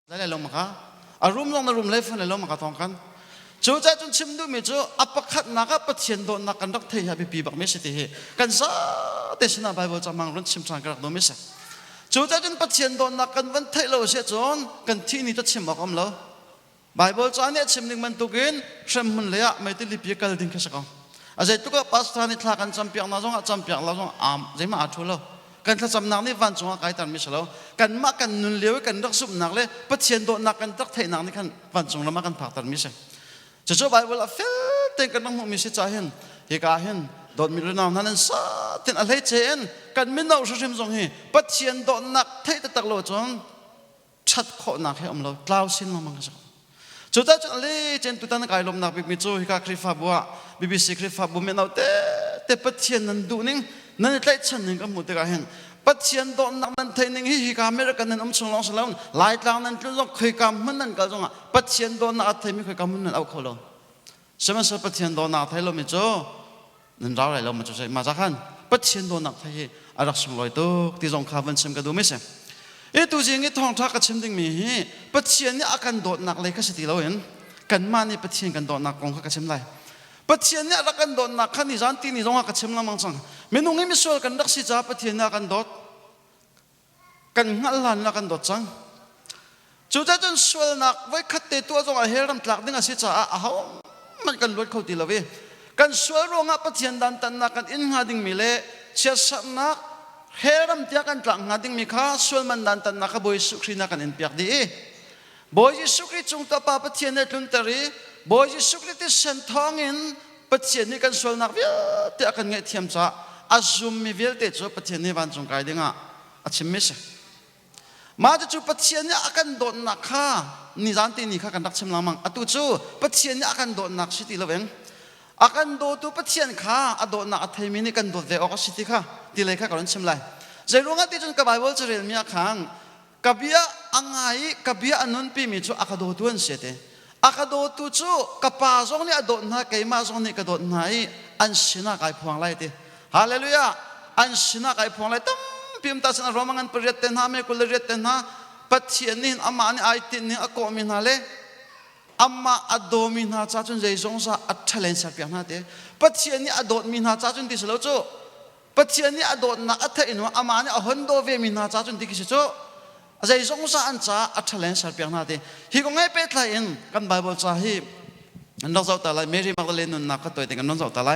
ได้ลงมาค่ะอารมณ์ลงในรูมเลฟในลงมาค่ะทองกันจูใจจนชิมดูมิจูอัปคัดนักปัจเจียนโดนนักกันรักเทียบปีบักไม่ใช่ที่กันซาเตชนาไบเบิลจะมังรุ่นชิมสังกัดดูไม่ใช่จูใจจนปัจเจียนโดนนักกันวันเทเราเสียจนกันที่นี่จะชิมบอกอมเราไบเบิลจะเนี่ยชิมหนึ่งมันตุกินชิมมันเลยอะไม่ติดลิปิกัลดิ้งแค่สักคำอาศัยตุกปัสตานิทลากันจำเปียกน่าจงจำเปียกน่าจงใจมาอัดทุเลกันถ้าจำนักนี่วันจงอะไรตันไม่ใช่แล้วกันมากันนุนเลี้ยวกันรักสุบนักเลยปัจเจียนโดนนักกันรักเทนักนี่กันวันจงแล้วมากันผักตันไม่ใช่จะช่วยไบเบิลเฟลเต็งกันน้องมีสิจ่ายเห็นเฮกาเห็นโดนมีเรื่องนั้นซาเต็นอะไรเจนกันไม่เอาชิมจงเฮปัจเจียนโดนนักเทตะโลจงชัดข้อนักให้อมเรากล่าวสินมังกันจุดนั้นจะเลยเจนตุตันกายลมนักบิจูฮิกาคริฟาบัวบิบิสิคริฟาบัวไม่เอาแต่ปัจเจียนนั้นดูนิ่งนั่นไล่ฉันหนึ่งก็หมดแต่ก็เห็นปัจเจียนโดนนักนั้นเทนึงฮิกาเมริกันนั้นอมชงลองสลาวหลายทางนั้นจุดนั้นเคยกำมันนั่นก็จงอ่ะปัจเจียนโดนนักเทไม่เคยกำมันนั่นเอาเขาลงใช่ไหมสัปดาห์โดนนักไทยเราไม่เจอนั่นเราอะไรเราไม่เจอใช่มาจากขันปัจเจียนโดนนักไทยอารักสมลอยตัวที่จงข้าวันชิมกันดูไม่ใช่ตัวจริงที่ท้องทักกับชิมดิ้งมีปัจเจียนนี่อาการโดนนักเลยก็สติเราเห็นกันมานี่ปัจเจียนกันโดนนักกองกับชิมไรปัจเจียนนี่อาการโดนนักขันนี่จันทีนี่จงกับชิมละมังจังเมนูนี้มีส่วนกันรักสิจ้าปัจเจียนนี่อาการโดดกันหันหลังอาการโดดจังจุดจะจนส่วนนักไว้ขัดเตตัวจงเฮรัมตลักดิ้งสิจ้าเขามันกันลดเขาตีละเวกันสวยรงอ่ะปัจเจียนดันตันนักกันอินหาดิ่งมีเล่เชื่อสักนักเฮรัมเตียกันตลักหาดิ่งมีข้าสวยมันดันตันนักบอยสุขรีนักกันอินเปียกดีบอยสุขรีจงตาปาปัจเจียนในตุนตรีบอยสุขรีที่เส้นทางอินปัจเจียนนี่กันสวยนักเวียเตียกันเงี้ยเทียมจ้าอาจุมมีเวียเตจูปัจเจียนนี่วันจงไกดิ้งอ่ะอาชิมไม่ใช่มาจะจูปัจเจียนนี่อาการโดนนักข้านี่จันทีนี่ข้ากันรักชิมละมังตุจูปัจเจียนนี่อาการโดนนักสิติละเวงอาการโดนตัวปัจเจียนข้าโดนนักเทมินี่กันโดนเดออกสิติข้าติเลยข้ากันชิมไรใจรู้งั้นที่จนกับไบเบิลจะเรียนมีอาคารกับเบียอังไงกับเบียอันนั้นปีมีจูอาการโดนตัวเสียเตอาการโดนตัวจูกับป่าจงนี่โดนนักไก่มาจงนี่ก็โดนไหนอันสินะไก่พวงไรเตฮาเลลูยาอันสินะไก่พวงไรตั้มพิมพ์ตัดสินรวมกันประเทศนาเมกุลเรียนนาปัจเจียนนี่อามานี่ไอตินนี่อโกมินาเลอามาอโดมินาจ้าจนใจสงสารอัจฉริยะสักอย่างนั่นเองปัจเจียนนี่อโดมินาจ้าจนที่สุดแล้วจู่ปัจเจียนนี่อโดนักอัจฉริยะอามานี่อหันโดเวมินาจ้าจนที่สุดจู่ใจสงสารอันจ้าอัจฉริยะสักอย่างนั่นเองฮิกงไงเป็ดไลน์กันไบเบิลจ้าฮิน้องสาวตาไลเมรีมักดาเลนนักก็ตัวเองกันน้องสาวตาไล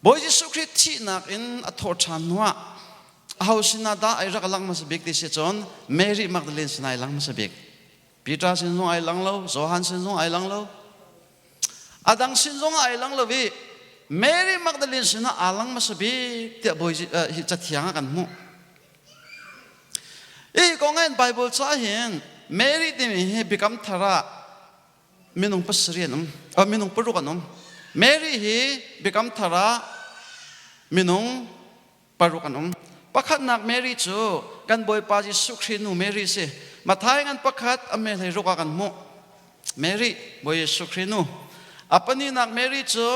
บอยยิสุคริสต์ที่นักอินอัทอชันว่าเอาสินาดาไอรักลังมาสบิกที่เสียจนเมรีมักดาเลนสินายลังมาสบิกปีตราสินจงไอลังเล่าโซฮันสินจงไอลังเล่าอาดังสินจงไอลังเล่าวิเมรีมักดาเลนสินาอาลังมาสบิกเดี๋ยวบอยจะเถียงกันมั้งก็งั้นไบเบิลจะเห็นเมรีที่มีบิกำทาระมินุงปัสเรียนมินุงปรุกันเมรีฮีบิกำทาระมินุงปรุกันประคัดนักเมรีจูกันบอยปาจิสุขรินูเมรีสิมาท้ายกันประคัดอเมริรุกกันมุเมรีบอยสุขรินูอัปนี้นักเมรีจู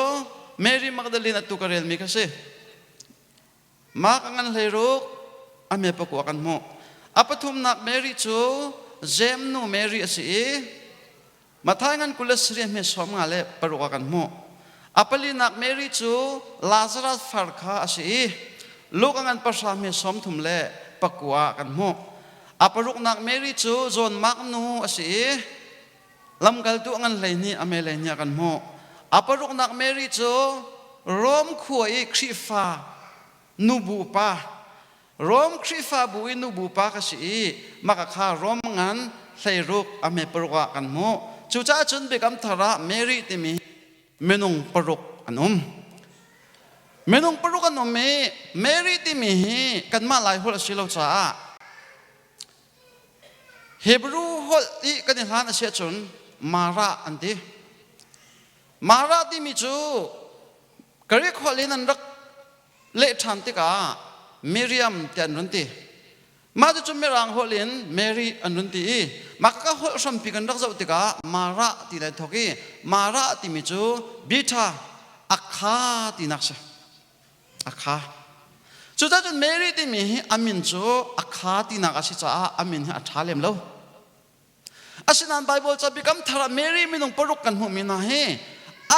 เมรีมักดาลินตุกเรลมิกสิมากันเลยรุกอเมปกุกันมุอัปทุมนักเมรีจูเจมนูเมรีสิมาท้ายกันกุลสเรียมเมสอมงาเลปรุกกันมุอัปลีนักเมรีจูลาซารัสฟาร์คาสิลูกอันประสามีสมทุมเล่ปกัวกันโมอาปรุกนักเมริจูจนมักนูสิลำกัลตุอันเลยนี่อเมเลยนี่กันโมอาปรุกนักเมริจูรอมขวยคริฟานูบูปารอมคริฟาบุยนูบูปาก็สิมักขารอมงันใส่รูกอเมปรุกกันโมจูจ้าจนเบกัมทาระเมริติมีเมนุงปรุกอันเมนุงปรุกันนมเมริติมีกันมาหลายหัวสิโลจ้าเฮบรูหัวอีกันในฐานเสียจนมาระอันดีมาระที่มีจูกรีกหัวลินันรักเละทันติกาเมริยมเตียนรันตีมาจะจุ่มเมรังหัวลินเมรีอันรันตีมาก็หัวสัมปีกันรักเจ้าติกามาระที่ไหนทกีมาระที่มีจูบิทาอัคาที่นักเสอาคาจุดนั้นเมรีที่มีอามินจูอาคาที่นักสิจ้าอามินอัฐาเลมแล้ว asinan Bible cha bikam thara Mary minung poruk kan hu mina he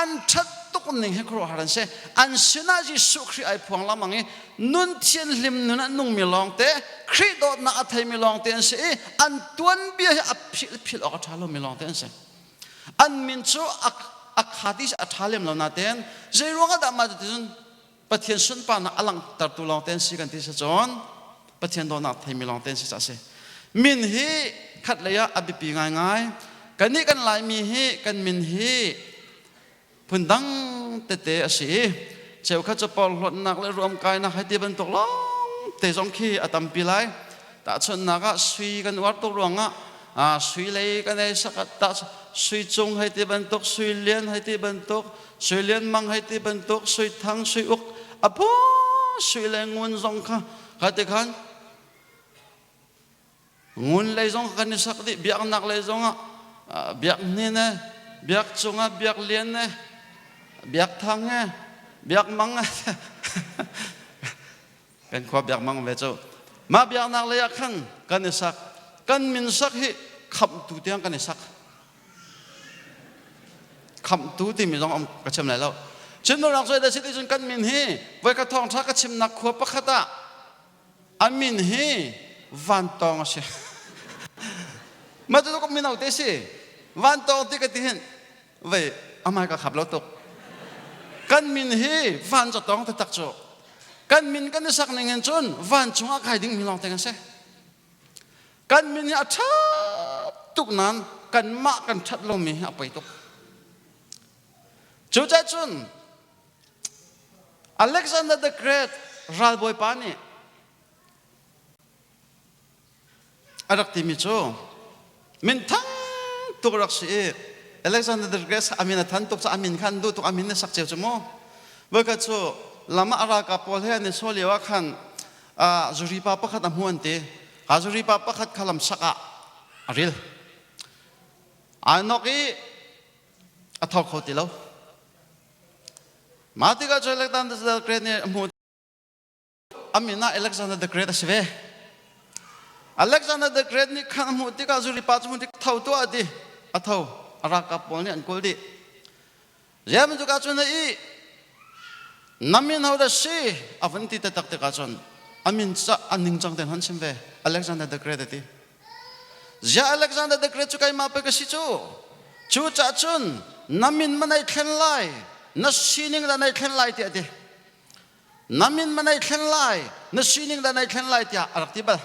an that tuk ning he kro haran se an sina Jesu Christ ai phuang lamangi nun thian lim nun nung milong te Christ dot na athai milong te se an tuan bia he aphil phil ok thalo milong te se an min chu akhadis athalem lo na ten jeronga da ma tin pathian sun pa na alang tar tu long ten si kan ti se chon pathian do na thai milong ten si cha se min hi khat leya abipi ngai ngai kani kan lai mi hi kan min hi phundang te te asi cheu kha cha pol hlot nak le rom kai na hai ti ban tok long te jong khi atam pi lai ta chon na ga sui kan war tok ronga sui lei kan ai sakat ta sui chung hai ti ban tok sui lian hai ti ban tok sui lian mang hai ti ban tok sui thang sui uk apo sui le ngun jong kha ha te khan ngun lei jong kan sak di biak nak lei jong biak ni ne biak chunga biak lian ne biak thang ne biak mang kan khwa biak mang ve chu ma biak nak le khang kan sak kan min sak hi kham tu tiang kan sak kham tu ti mi jong om ka chem lai lo chin no rak soi da sit jun kan min hi voi ka thong tha ka chim nak khwa pakhata amin hi van tong se ma tu ko min au te si van tong ti ka ti hen ve amai ka khap lo tok kan min hi van cho tong ta tak cho kan min kan sak ning hen chun van chunga khai ding mi long te kan se kan min hi atha tuk nan kan ma kan that lo mi a pai tok chu cha chun Alexander the Great ral boy pani arak ti mi cho min thang tuk rak si Alexander the Great amin than tuk cha amin khan du tuk amin ne sak cheu chmo wa ka chu lama ara ka pol he ne so lewa khan zuri pa pakhat amuan te azuri pa pakhat khalam saka aril anoki athok khoti lo mati ka Alexander the Great ne mu amina Alexander the Great asve Alexander the Great ni khan mu ti ka zuri pa chu ti thau to adi athau ara ka pol ni an kol di jam ju ka chun i namin ho da si avanti ta tak te ka chun amin sa aning chang ten han sim ve Alexander the Great ti ja Alexander the Great chu kai ma pe ka si chu cha chun namin manai thlen lai na sining da nai thlen lai ti adi namin manai thlen lai na sining da nai thlen lai ti arak ti ba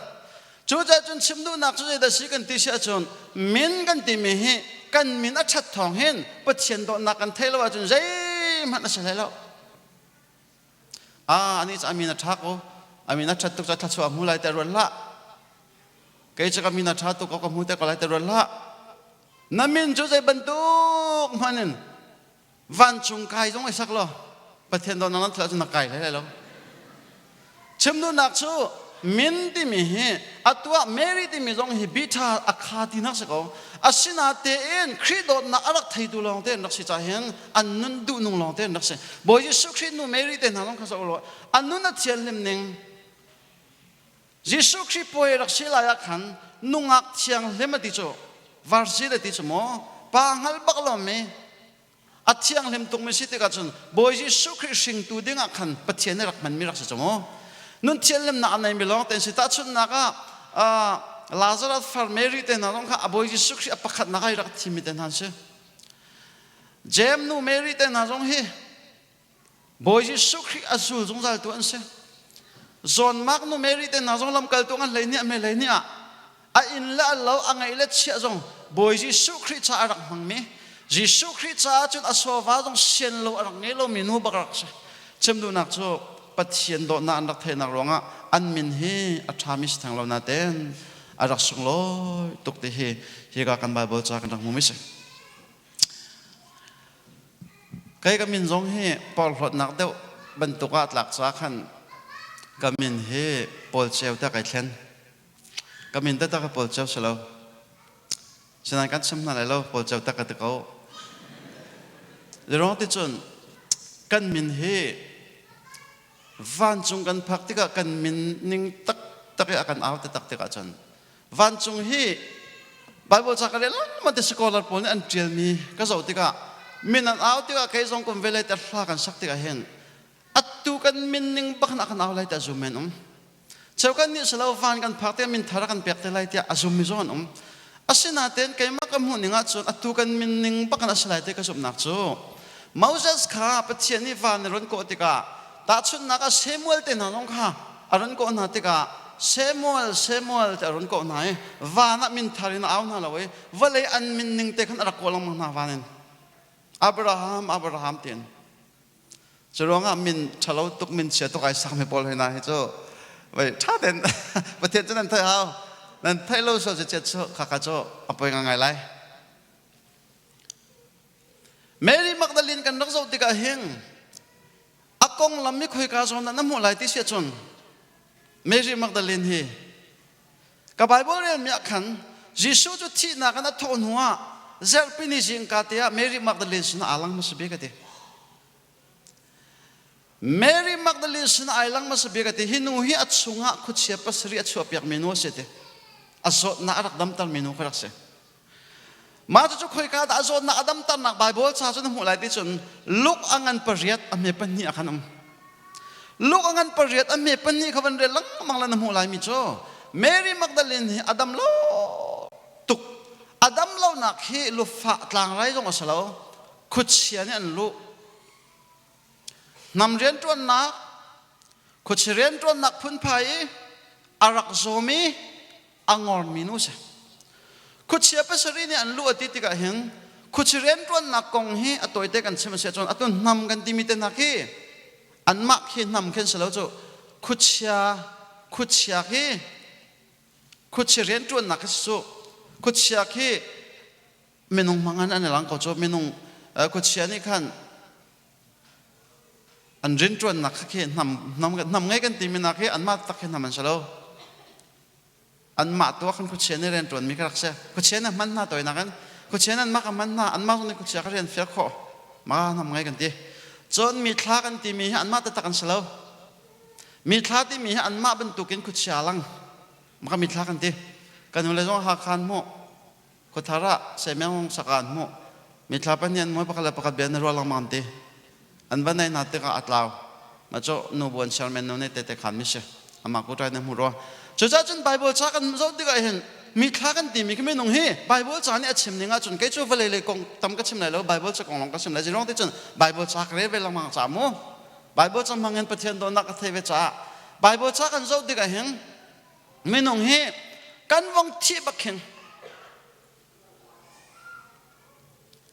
chu cha chun chimdu nak chu da si kan ti sia chun min kan ti mi hi kan min a that thong hen pathian do na kan thelo chun zai man a salai lo ani cha min a thako amina that tuk cha tha chu mu lai ta ron la ke cha ka min a tha tu ko mu te ko lai ta ron la namin chu zai ban tuk manin van chung kai jong ai sak lo pathian do na thla chu na kai lai lo chimdu nak chu min ti mi he atwa Mary ti mi jong hi bitha akha ti nak sako asina te en khridot na arak thai du long te nak si cha hen an nun du nung long te nak se boy Jesu Christ nu Mary te na long kha so lo an nun na thian lim ning Jesu Christ poi rak sila ya khan nungak thiang lem ti cho varsi de ti mo pa ngal bak lo me athiang lem tung me si te ka chun boy Jesu Christ sing tu ding akhan pathian rak man mi rak sa mo nun thian lem na anai mi long ten si ta chun na ka Lazarus for Mary te na long kha boy Jesu Christ apakhat na kai rak thimi ten han se jem nu Mary te na jong hi boy Jesu Christ azul jong zal tu an se John Mark nu Mary te na jong lam kal tu ngan leini me leini a in la lo angai le chia jong boy Jesu Christ cha rak mang me Jesu Christ cha chun asova jong sian lo arak nge lo min hu bakrak sa chemdu nak chu pathian do na anak the nak ronga an min hi athamis thang lo na ten arak sung lo tuk te hi ga kan Bible cha kan mu mi se kai ka min jong hi pol hlot nak deu ban tuka tlak cha khan kamin he pol cheu ta kai thlen kamin ta ka pol cheu selo sinan kan sam na lo pol cheu ta ka te ko le rong ti chun kan min he van chung kan phak ti ka kan min ning tak tak akan aw ta tak te ka chun van chung hi Bible chakare lan mate scholar pon an tell me ka zo tika min an out tika kai zong kon vele ta hla kan sak tika hen attu kan min ning bak na kan awlai ta zumen chau kan ni salo van kan phakte min thara kan pek te lai tia azum mi zon asina ten kai ma kam hu ninga chon attu kan min ning bak na slai te ka zum nak chu Moses kha pathian ni van ron ko tika ta chun na ka Samuel te na nong kha aron ko na tika Samuel te aron ko na vana min tharin aw na lawe vale an min ning te khan arak ko lang na vanen Abraham ten Churong min chalo tuk min che to kai sak me pol hena he cho vai tha den pathian chen an thai hao nan thai lo so che cho kha cho apoi ngai lai Mary Magdalene kan nok zo tika heng akong lam mi khoi ka zon na mu lai ti se chon Mary Magdalene hi ka Bible re mi akhan Jisu chu thi na kana thon huwa Zarhtin jing ka tia Mary Magdalene sna alang ma sabi ka te Mary Magdalene sna alang ma sabi ka te hinu hi atsunga khutsia pasri atsu apyak menu se te azot na arak dam tal menu kharak se ma chu khoi ka da azot na adam tan na Bible cha chu na mu lai ti chun luk angan pariat ame pan ni akhanam Luk angan pariat ame pan ni khawan re lang mangla na mu lai mi cho Mary Magdalene hi adam lo tuk Adam lo nak hi lu fa tlang rai jong asalo khutsia ni an lu nam rian tuan nak khutsian tuan nak phun phai arak zomi angor minu se khutsia pasari ni an lu ati tika heng khutsian tuan nak kong hi atoi te kan chim se chon atun nam kan timite nak hi an mak hi nam khen salo cho khutsia hi khutsian tuan nak su kutsia ki menung mangan an lang ko cho menung kutsia ni khan an rin tuan nak ki nam ngai kan ti min nak ki an ma tak hen man salo an ma to khan kutsia ni ren tuan mi krak se kutsia na man na toy na kan kutsia na ma ka man na an ma ni kutsia ka ren fer kho ma nam ngai kan ti chon mi thla kan ti mi an ma ta kan salo mi thla ti mi an ma ban tukin kutsia lang ma ka mi thla kan ti kan ule jong ha khan mo ko thara se meng sakan mo mi thlapan yan mo pakala pakat ben ro lang mamte an banai na te ka atlaw ma cho no bon sharmen no ne te khan mi se ama ko trai na mu ro cho cha chun Bible cha kan zo ti ga hen mi thla kan ti mi ke me nong he Bible cha ni achim ninga chun ke chu vale le kong tam ka chim lai lo Bible cha kong long ka chim lai jirong te chun Bible cha kre ve lang mang cha mo Bible cha mangen pathian do na ka the ve cha Bible cha kan zo ti ga hen me nong he kan vong thi bakhen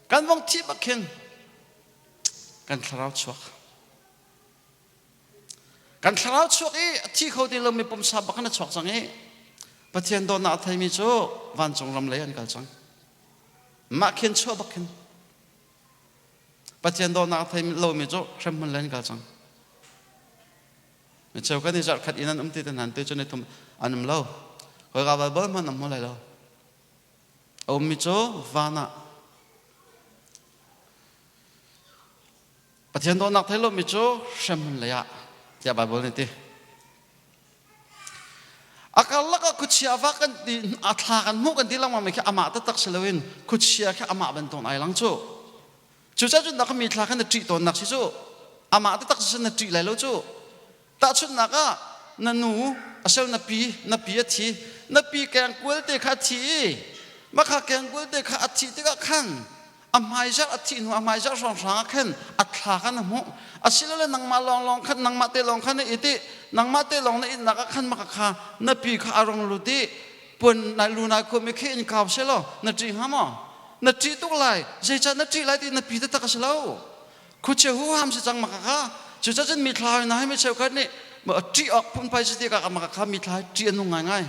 kan vong thi bakhen kan tharau chuak e thi kho ti lo mi pom sa bakana chuak chang e pathian do na thai mi cho van chong ram lai an kal chang ma khen chu bakhen pathian do na thai mi lo mi cho ram man lai an kal chang me chau ka ni zar khat inan umti tan han te cho ne thum anum lo ko ga ba ba man nam mo lai lo om mi cho vana pathian do nak thai lo mi cho ram lai ya ya ba bol ni ti akalla ka kuchia va kan ti atha kan mu kan ti lang ma me kha ama ta tak selawin kuchia kha ama ban ton ai lang chu cha chu nak mi thla kan ti ton nak si chu ama ta tak sen na ti lai lo chu ta chu nak a nanu asal na pi a thi na pi kang kul te kha thi ma kha kang kul te kha thi te ka khan amai ja athi nu amai ja song sang khan atha kan mu asilale nang ma long khan nang ma te long khan iti nang ma te long na in nak khan ma kha na pi kha arong lu ti pun na lu na ko me khe in kaw se lo na tri ha mo na tri tuk lai je cha na tri lai ti na pi ta ka se lo khu che hu ham se chang ma kha chu cha chen mi thlai na hai me cheu khan ni ma tri ok pun pai se ti ka ma kha mi thlai tri anu ngai ngai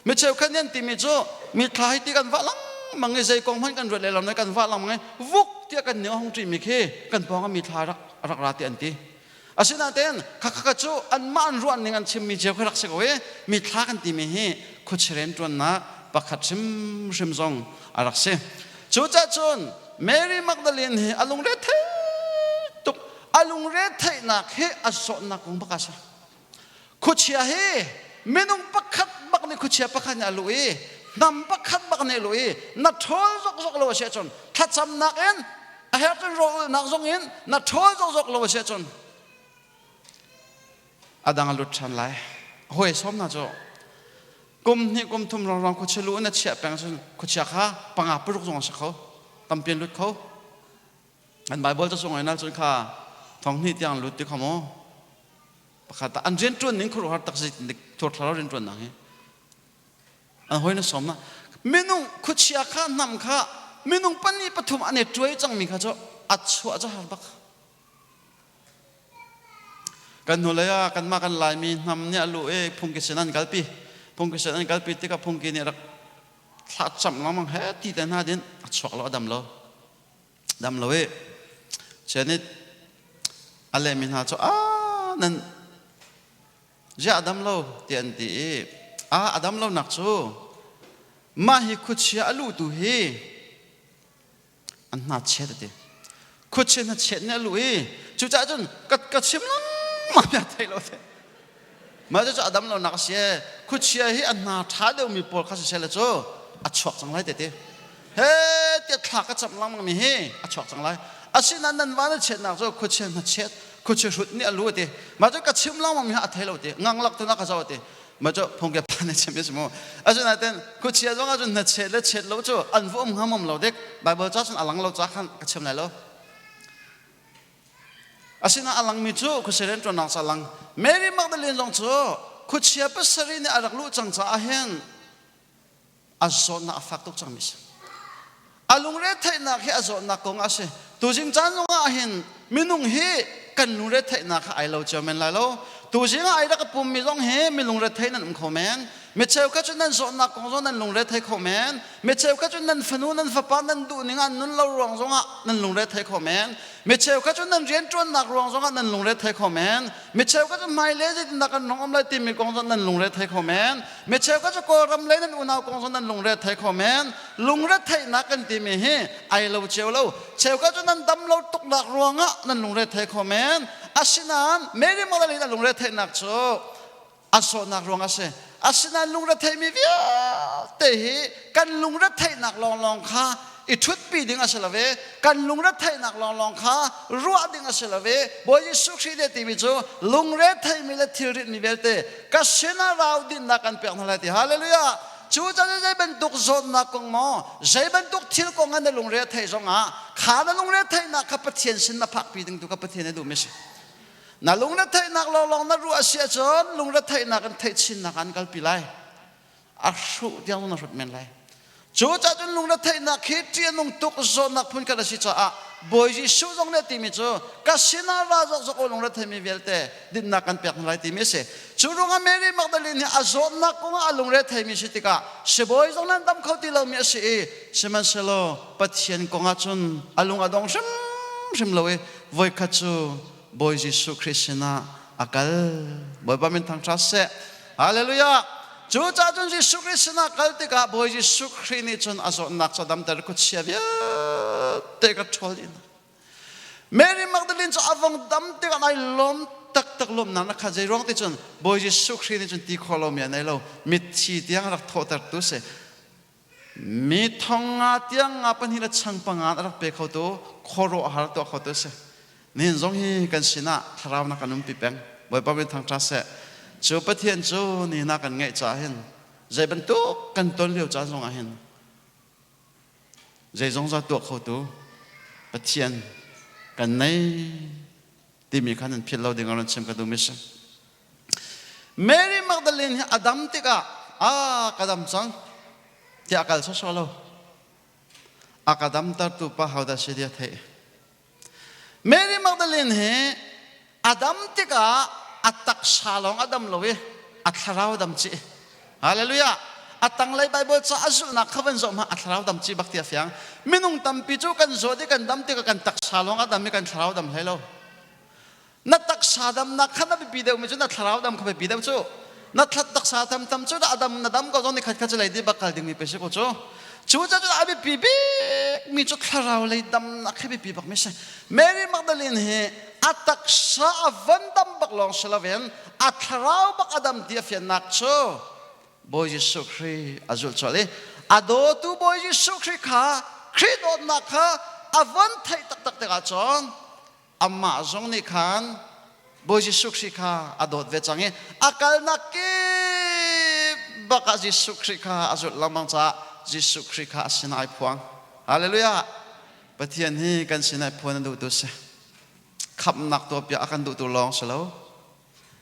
me cheu khan yan ti mi cho mi thlai ti kan wa lang mangai zai kong man kan ro le lam na kan wa lam ngai vuk ti kan ne hong tri mi khe kan pong mi thlai rak ra ti an ti asina ten kha chu an man ruan ning an chim mi je kharak se ko e mi thla kan ti me he khuchren tron na pakhat sim zong arak se chu cha chun Mary Magdalene he alung re the tuk alung re thai na he aso na kong bakasa khuchia he menung pakhat bak ni khuchia pakhan alu e นำปักขัดบักเนลุยนัดทอลจกโลเสียจนถ้าจำนักเอ็นเฮจนโรนักจงเอ็นนัดทอลจกโลเสียจนอดังลุดชันไลหวยซ้อมนะจ๊ะกุมนี่กุมทุ่มรองคุชลูนัดเชียแปลงจนคุชยาข้าปังอาปรุกจงสักเขาตำเปลี่ยนลุดเขาอันไบเบิลจะส่งให้นั่นจนข้าท้องนี่ที่ยังลุดที่เขาโม่ประกาศอันเรียนจวนนิ่งครูหัดตักสิตัวทารเรียนจวนนั่งอันหวยนั่นซ้อมนะมินุงคุชยาข้านำข้ามินุงปันนี่ปฐุมอันนี้ช่วยจังมีข้าจ๊ะอัดชัวจะหันบักกันหัวเลยกันมากันหลายมีนำเนี่ยลูเอพุงกิเสนันกัลปีพุงกิเสนันกัลปีที่กับพุงกิเนี่ยรักถ้าจำลำมังเฮ้ที่แต่หน้าดินชกเราดำเราเอเช่นนี้อะไรมีหน้าจ๊ะนั่นจะดำเราเตียนตีดำเราหนักจ๊ะมาฮิคุชิอาลูดูเฮอันน่าเช็ดดิคุชิน่าเช็ดเนี่ยลูเอจู่จ้าจนกัดชิมน้ำมาแบบไทยเราเถอะมาจะดำเราหนักเสียคุชิอาเฮอันน่าท้าเดียวมีปอลข้าศึกเชลจ๊ะอัดชกจังไรเด็ดเฮ้เดี๋ยวขาก็จับลำมันมีเฮอัดชกจังไรอาศินันวันนั้นเช็ดหนักจ๊ะคุชิน่าเช็ดคุชิชุดเนี่ยรู้เด็ดมาจะกัดชิมลำมันมีอัดไทยเราเด็ดงังลักตัวนักข้าเจ้าเด็ดมาจะพงแกพันในเชมิสโมอาจารย์นั่นคุชิอาจงอาจารย์นัดเช็ดแล้วเช็ดแล้วจ๊ะอันฟุ้งห้ามมันเราเด็กไบเบิลจ้าฉันอลังเราจ้าขันกัดชิมไหนแล้วอาศินันอลังมีจ๊ะคุชิเรนจวนนักสลังเมรี่มักเดลินจงจ๊ะคุชิอาเปสรีเนี่ยอรักลู่จังจ้าเห็นอาโซนักฟักตุกจังมิสอาลุงเรทไทยนักเฮอาโซนักกงอาเซตัวจริงจันจงอาเห็นมินุงเฮกันลุงเรทไทยนักไอเราเจอเมนไลโลตัวจริงไอรักปุ่มมิลงเฮมิลุงเรทไทยนั่นคอมเมนเมื่อเช้าก็จนนั่นโซนักกงโซนั่นลุงเรทไทยคอมเมนเมื่อเช้าก็จนนั่นฝันนั่นฝันปานนั่นดูนี่งานนั่นเรารวงจงอ่ะนั่นลุงเรทไทยคอมเมนเมื่อเช้าก็จนนั่นเรียนจวนนักรวงจงอ่ะนั่นลุงเรทไทยคอมเมนเมื่อเช้าก็จะไม่เลี้ยงนักน้องอมไลติมีกงโซนั่นลุงเรทไทยคอมเมนเมื่อเช้าก็จะกอรำเล่นนั่นอุณาวกงโซนั่นลุงเรทไทยคอมเมนลุงเรทไทยนักกันติมีเฮไอเราเช้าเราเช้าก็จนนั่นดำเราตกนักรวงอ่ะนั่นลุงเรทไทยคอมเมนอาศินันเมรี่มาดลินั่นลุงเรทไทยนักโซอาโซนักรวงอาเซอาศินันลุงเรทไทยมีวิอาเตหิกันลุงเรทไทยนักลองข้าอีทุดปีดิ่งอาเซลเวกันลุงเรทไทยนักลองข้ารัวดิ่งอาเซลเวบอยสุขีเดติมิโจลุงเรทไทยมีเลทิริมีเวลเตกัสเซนาราวดินนักกันเปียกนั่นแหละที่ฮาเลลูยาจูจะใจเป็นตุกโซนนักกงมอใจเป็นตุกทิลกงอันในลุงเรทไทยจงอ่ะขาในลุงเรทไทยนักขับปะเทียนสินนับพักปีดิ่งตุกขับปะเทียนให้ดูไม่ใช่นั่นลุงเรทไทยนักลองนั่นรัวเสียจนลุงเรทไทยนักกันไทยชินนักกันกัลปีไลอาสุเดียวนั่นสุดเมนไลจูจะจนลุงเรทไทยนักคิดที่นุ่งตุกโซนนักพุ่นกันสิจ้าบอยจีสูจงเนี่ยที่มิจูกัสซินาราจงสกุลลุงเรทไทยมีเวลเตดินนักกันเปียกนั่นไลที่มิเสจูรุงอเมริมักดลินอาโซนักกงอาลุงเรทไทยมีสิติกาเสบอยจงนั้นดำเขาที่เรามีสิเสมันเสโลปัทเชียนกงอาจุนอาลุงอาดงชิมเลวไว้ขัดจูบอยจีสุคริสต์นะอากัลบอยบามินทางทรัสเซฮาเลลูยาจูจ้าจนจีสุคริสต์นะกัลติกาบอยจีสุครินี่จนอาโซนักจะดำแต่ก็เชียบยาเตะกับชอลินเมรี่มักดลินจะอาวังดำเตะกับไอ้ลมตักลมนั้นนะข้าใจร้องที่จนบอยจีสุครีนี่จนตีคอลมีอะไรเรามิดชีเตียงรักโทษตัดตุเสมิทองอาเตียงอาปันหินช่างปังอารักเปเขาตัวคอโรอาหารตัวเขาตัวเสนี่จงฮีกันสินะทาราวนักนุ่มปีแปงบอยป้าเป็นทางทรัสเสจูปะเทียนจูนี่นักกันไงจ่าเห็นใจบรรทุกกันต้นเลี้ยวจ่าจงอาเห็นใจจงจ่าตัวเขาตัวปะเทียนกันในที่มีขันพิลเราดึงเอาเชิมกระดูมิสเมรี่มักดลินอดัมติกากระดัมจังที่อากาศชอลอากาดัมตัดตุปะฮาวดาเสียเทเมรี่มักดลินอดัมติกาอัตตักชาลองอดัมโลเวอัตราวดัมจีฮาเลลูยาอัตตังไลไบเบิลจะอาจุนักขวันจอมาอัตราวดัมจีบักเตียฟียงมินุงตัมปิจูกันโจดีกันดัมติกากันตักชาลองอดัมมีกันทราวดัมเฮโลนัดตักสาดมนักขันนับปีเดียวไม่ใช่นัดทราวดำขับปีเดียวจู่นัดตักสาดมจู่นัดดำนัดดำก็ต้องนี่ขัดขัดจะเลยดีบักกัลดิ้งมีเปเชก็จู่จะจู่อาบีปีบีมีจู่ทราวเลยดำนักขับปีบักไม่ใช่เมรี่มักดลินอัตตักสาวันดำบักลองเชลเวนอัตทราวบักอดัมเดียฟียนักจู่ Boy Jesu Christ azul chole ado tu Boy Jesu Christ kha Christ dot na kha avan thai tak tak te ka chong amma zong ni khan Boy Jesu Christ kha adot ve change akal na ke baka Jesu Christ kha azul lamang cha Jesu Christ kha sinai phuang hallelujah pathian hi kan sinai phuan du tu se khap nak to pya akan du tu long selo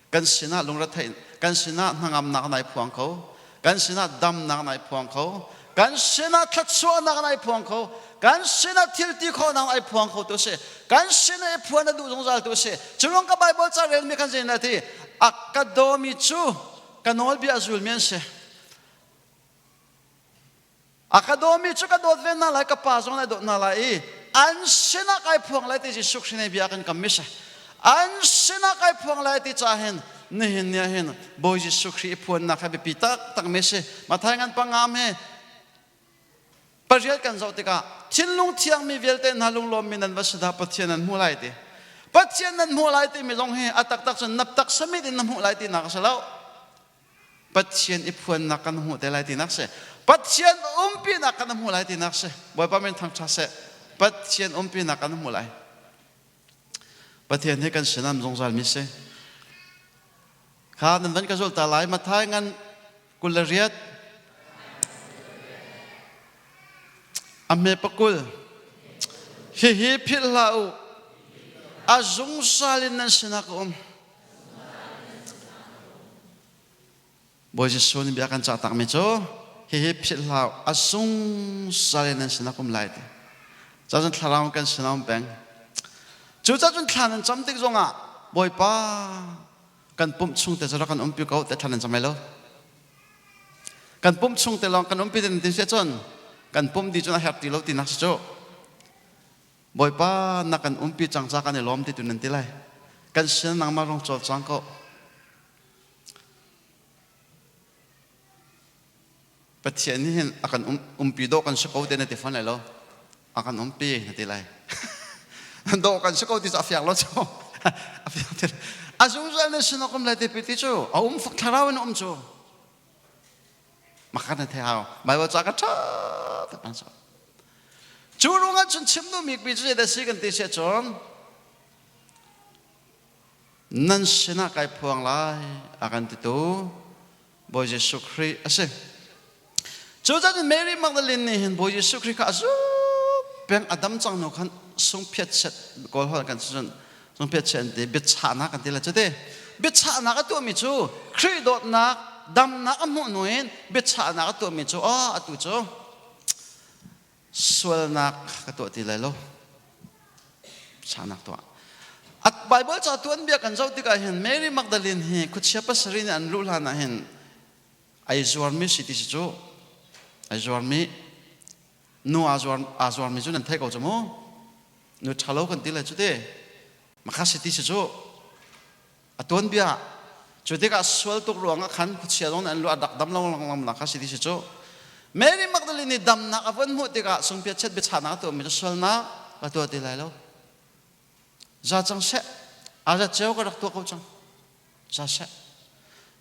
kan sina lungra thai kan sina hangam nak nai phuang ko kan sina dam nak nai phuang ko kan sina thatso nak nai phuang ko kan sina thilti kho nak nai phuang ko tu se kan sina phuan du jong zal tu se churong ka bible cha rel mi kan jena thi akadomi chu kanol bi azul men se akadomi chu ka dot ven na lai ka pa jong na dot na lai an sina kai phuang lai ti Jesu Christ ne bia kan kamis an sina kai phuang lai ti cha hen nihin nia hen Boy Jesu Christ phuan na kha bi pitak tak mese mathai ngan pangam he pariat kan zau tika thinlung thiang mi velte nalung lom minan wasada pathianan mulai ti pathianan mulai ti mi long he atak tak san nap tak sami din nam mulai ti nak salau pathian I phuan na kan hu te lai ti nak se pathian umpi na kan mulai ti nak se boy pa men thang cha se pathian umpi na kan mulai pathian he kan sinam zongzal mi se kha nan ka zul ta lai mathai ngan kulariat ame pakul hi phil lau azung salin nan sinak Boy Jesu ni biakan cha tak me cho hi phil lau azung salin nan sinak lai te cha jan thlarang kan sinam bang chu cha jun thlan cham tik zonga boy pa kan pum chung te zara kan umpi ko te thlan chamelo kan pum chung te long kan umpi den ti se chon kan pum di chona hap ti lo ti nak cho boy pa na kan umpi chang cha kan lom ti tunan ti lai kan sin nang ma rong chol chang ko pathian ni hen akan umpi do kan sako te na ti fan lai lo akan umpi na ti lai do kan sako ti sa fiak lo cho afiak ti azung zal na sinakom lai te piti cho fak tharawan cho makana te hao bible cha ka tha ta pan so churunga chun chimnu mik bi je da sigan ti se chon nan sina kai phuang lai akan ti tu Boy Jesu Christ ase chu cha Mary Magdalene ni hen Boy Jesu Christ ka azu peng adam chang no khan sung phet set kol hol kan chun sung phet chen de bit chana kan ti la chate bit chana ka tu mi chu Christ dot na dam na amu noin bit chana ka tu mi chu atu chu swal nak ka tu ti lai lo chana to at bible cha tuan bia kan zau ti ka hen Mary Magdalene he kuchia pasrin an lu la na hen ai zuar mi city chu ai zuar mi no azwar mi chu nan thai ko chamo no thalo kan ti lai chu te makha city chu atun bia chuti ka swal tuk ruanga khan kuchia dong an lu adak dam long lam na kha city chu Mary Magdalene dam na avan mu te ka sung pia chet be chana to mi swal na ka to ti lai lo za chang se aja cheu ka rak to ko chang za se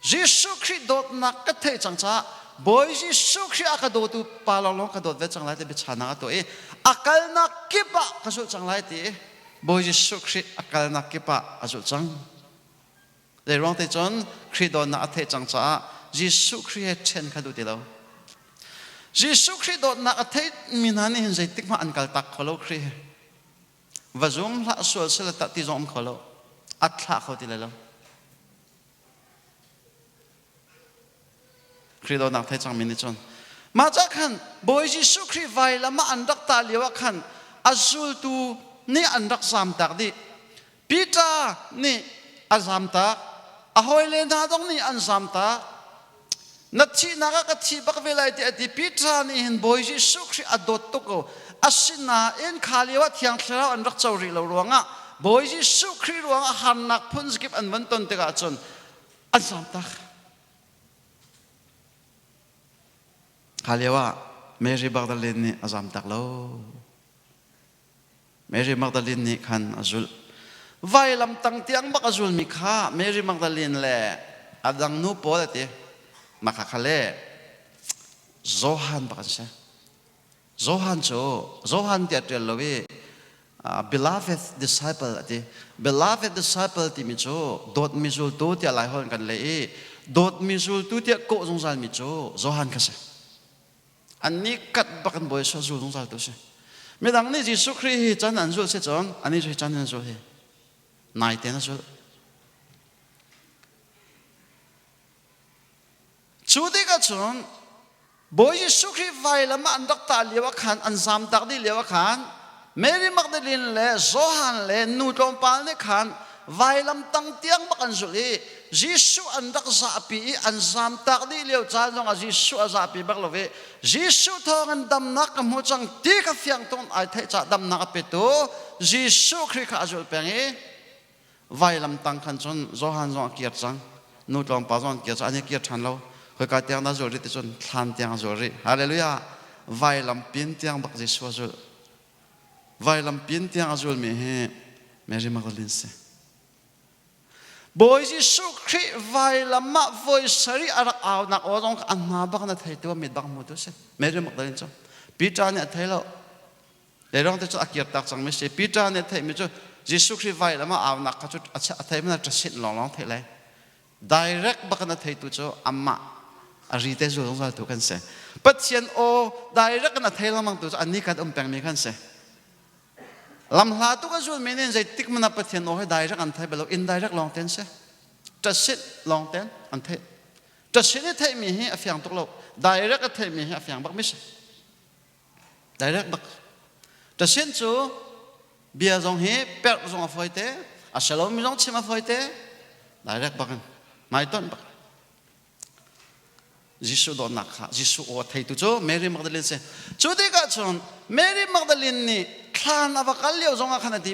Jesu Christ dot na ka thai chang cha Boy Jesu Christ akado tu palong ka dot ve chang lai te be chana to akal na kipa ka su chang lai te Boy Jesu Christ akal na kipa azu chang le rong te chon Christ dot na thai chang cha Jesu Christ chen ka du ti lo Jesu Christ dot na thai minani hin zai tik ma an kal tak kholo Christ vazum la sual sel ta ti zom kholo atha kho ti lo Christ dot na thai chang min ni chon ma cha khan Boy Jesu Christ vai lama an dak ta lewa khan azul tu ni an dak sam tak di Peter ni azam ta ahoy le na dong ni an sam ta nathi naga ka thi bak velai ti ati Peter ni hin Boy Jesu Christ adot to ko asina en khaliwa thiang thra an rak chawri lo ruanga Boy Jesu Christ ruanga han nak phun skip an ban ton te ga chon an sam ta khaliwa Mary Magdalene ni azam tak lo Mary Magdalene ni khan azul vai lam tang tiang bak azul mi kha Mary Magdalene le adang nu po te maka khale Zohan bakan se Zohan dia terlalu beloved disciple ati beloved disciple ti mi cho dot misul tu dia lai hon kan le dot misul tu dia ko zong sal mi cho Zohan ka se ani kat bakan boy so zong sal tu se medang ni Jesu Christ chan an zul se chong ani jo chan an zul he nai ten zul chude ka chong boy Jesu Christ vai lama an dak ta lewa khan an sam tak di lewa khan Mary Magdalene le Zohan le nu tong pal ne khan vai lam tang tiang bakan zul he Jesu an dak za pi an sam tak di lew cha jong a Jesu a za pi bak lo ve Jesu thong an dam nak mo chang ti ka fyang tong ai thai cha dam nak pe tu Jesu Christ kha zul peng he vai lam tang khan chon Zohan jong kiat chang nu tong pa jong kiat cha ani kiat than lo khoi ka tiang na zul ri ti chon than tiang zul ri hallelujah vai lam pin tiang bak Jesu zul vai lam pin tiang azul me he Mary Magdalene se boy Jesu Christ vai lam ma voi sari ara aw nak ozong an ma bak na thai tu mit bak mu tu se Mary Magdalene cho Peter ne thai lo le rong te cho akir tak chang me se Peter ne thai me cho Jesu Christ vai lam aw nak ka chu acha thai me na trasit long long thai lai direct bak na thai tu cho amma ari te zo long tu kan se pathian o direct na thai lam tu ani kat peng me kan se lam hla tu ka zul menen zai tik mana pathian o he direct an thai belo indirect long ten se trasit long ten an thai trasit ne thai mi he afyang tok lo direct a thai mi he afyang bak mis direct bak trasit chu bia zong he per zong a foi te a shalom mi zong chima foi te direct bak mai ton bak Jesu do nakha Jesu o thai tu cho Mary Magdalene se chode ka chon Mary Magdalene ni khan avakal leo zonga khana di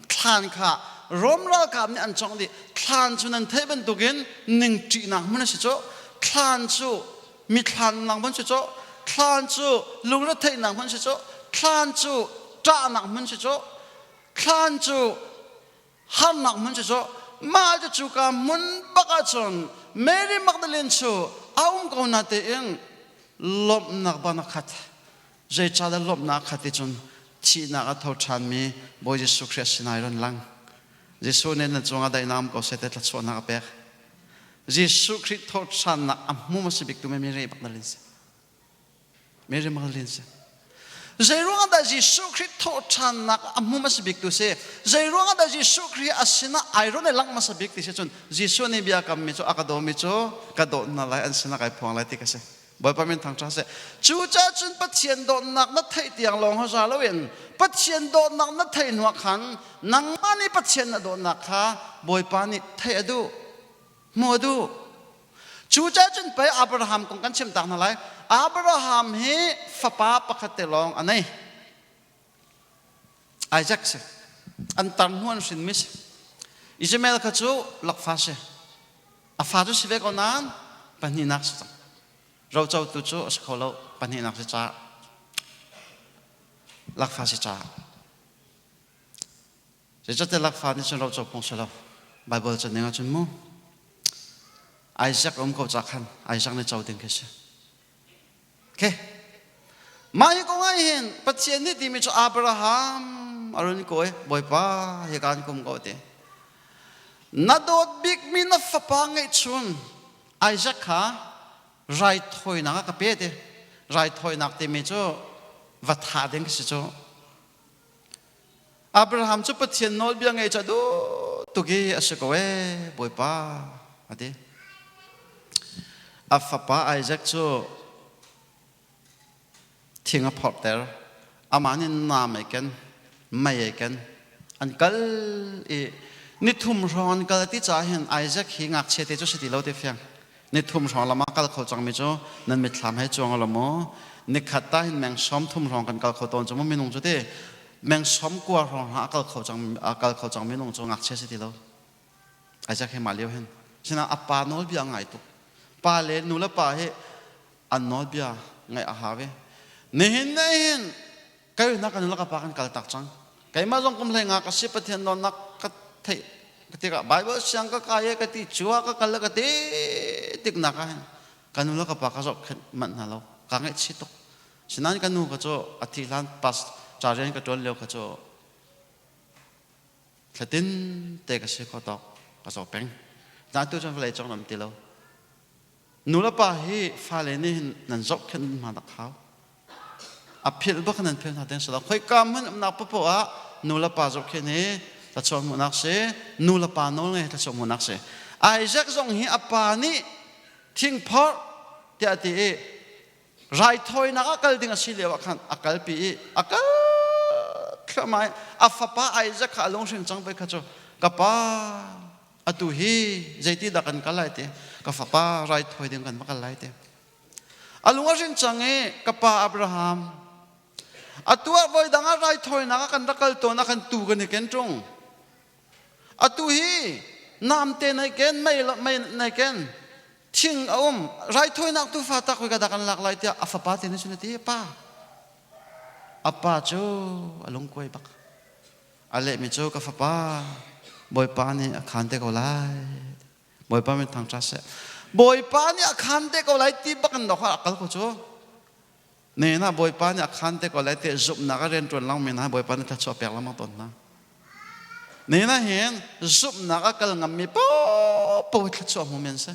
khan kha romra kam ni an chong di khan chunan theben tugen ning ti na mun se cho khan chu mi khan nang mun se cho khan chu lungra thai nang mun se cho khan chu ta nang mun se cho khan chu han nang mun se cho ma chu ka mun baka chon Mary Magdalene chu aung ko na te eng lop nak ba na khat je cha da lop na khat chun chi na ka tho chan mi bo Jesu Christ na ron lang Jesu ne na chunga dai nam ko se te tla chona ka pe Jesu Christ tho chan na amu ma se bik tu me Mary Magdalene se Mary Magdalene se Zaironga da Jesu Christ tho chan na amu ma se bik tu se Zaironga da Jesu Christ asina iron e lang ma se bik ti se chun Jesu ne bia kam mi cho akademi cho ka do na lai an sina kai phong lai ti ka se boy pa min thang cha se chu cha chun pathian do nak na thai tiang long ha za lo en pathian do nak na thai nuwa khan nang mani pathian na do nak kha boy pa ni thai adu mo du chu cha chun pai Abraham kong kan chem tak na lai Abraham he fa pa pakhat te long anai Isaac se an tan huan sin mis Ismael ka chu lak fa se a fa tu sive ko nan pani nak sa rau chau tu chu as kholo pani nak se cha lak fa se cha je jate lak fa ni chen rau chau pong se lo Bible chen nenga chen mu Isaac ko cha khan Isaac ne chau ding ke se ke mai ko ngai hen pathian ni ti mi cho Abraham arun ko e boy pa he kan kum ko te na dot big mi na fa pa ngai chun Isaac ha right thoi na ka pe te right thoi nak te mi cho va tha ding ke cho Abraham cho pathian nol bia ngai cha do tu ge as ko e boy pa ade a fa pa Isaac cho thing a pot there amani nam eken mai eken an kal e ni thum ron kal ti cha hen Isaac hi ngak che te cho siti lo te fyang ni thum ron lama kal kho chang mi cho nan mi thlam hai chong lo mo ni khata hin meng som thum ron kan kal kho ton cho mo mi nong cho te meng som kwa ron ha kal kho chang mi nong cho ngak che siti lo Isaac he ma leo hen sina apa nol bia ngai tu pa le nu la pa he an nol bia ngai a ha ve nehin kai na kan la ka pa kan kal tak chang kai ma jong kum lai nga ka si pathian no nak ka thei ka ti ka Bible siang ka ka ye ka ti chua ka kal ka ti tik na ka กันนู้นแล้วก็ปากกระจกมันหาเรากางไอ้ชิตกฉะนั้นกันนู้นก็จะอธิษฐานปัสจารีนก็จนเร็วก็จะถ้าตินเตะก็เสียก็ตอกก็จะเป็นนั่นตัวจนเลยจังน้ำตีเรานู้นแล้วป่ะฮีฟ้าเลยนี่นั่นจบขึ้นมาดักเขาอภิลบักนั่นเพื่อนหาเต็งสลักค่อยกำมันนับปะปะนู้นแล้วป่ะจบขึ้นนี้ถ้าชมมุนักเสนู้นแล้วป่ะนู้นเลยถ้าชมมุนักเสไอ้เจ้าจงฮีอป่านี่ทิ้งพอเดี๋ยวที่ไรถอยนักอักลดิ่งสิเลวขันอักลปีอักลทำไมอัฟป้าไอ้เจ้าข้าลงเสียงจังไปข้าจ้กับป้าอตุฮีใจที่ดักกันกันไล่เตะกับป้าไรถอยดิ่งกันมากันไล่เตะอลุงเสียงจังกับป้าอับราฮัมอตัวไว้ดังไรถอยนักกันรักกันตัวนักกันตูกันในเกณฑ์จงอตุฮีน้ำเตะในเกณฑ์ไม่ในเกณฑ์ทิ้งไรถอยนักตัวฟ้าตะคุยกันดักกันหลักไล่เตะอัฟป้าเตะนี่สุนัขที่ป้าอัปป้าจูอลุงคุยบักอะไรมิจูกับป้าบอยป้านี่ขันเตกเอาไล่บอยป้าเป็นทางจัสเซ่บอยป้านี่ขันเตกเอาไล่ตีบักกันดอกอักลกูจูเนี่ยนะบอยป้านี่ขันเตกเอาไล่เตะจุบนักเรียนจวนลังมีนะบอยป้านี่ทัดชอบเปียกละมาต้นนะเนี่ยนะเห็นจุบนักอักลงมีป๊อทัดชอบโมเมนต์เซ่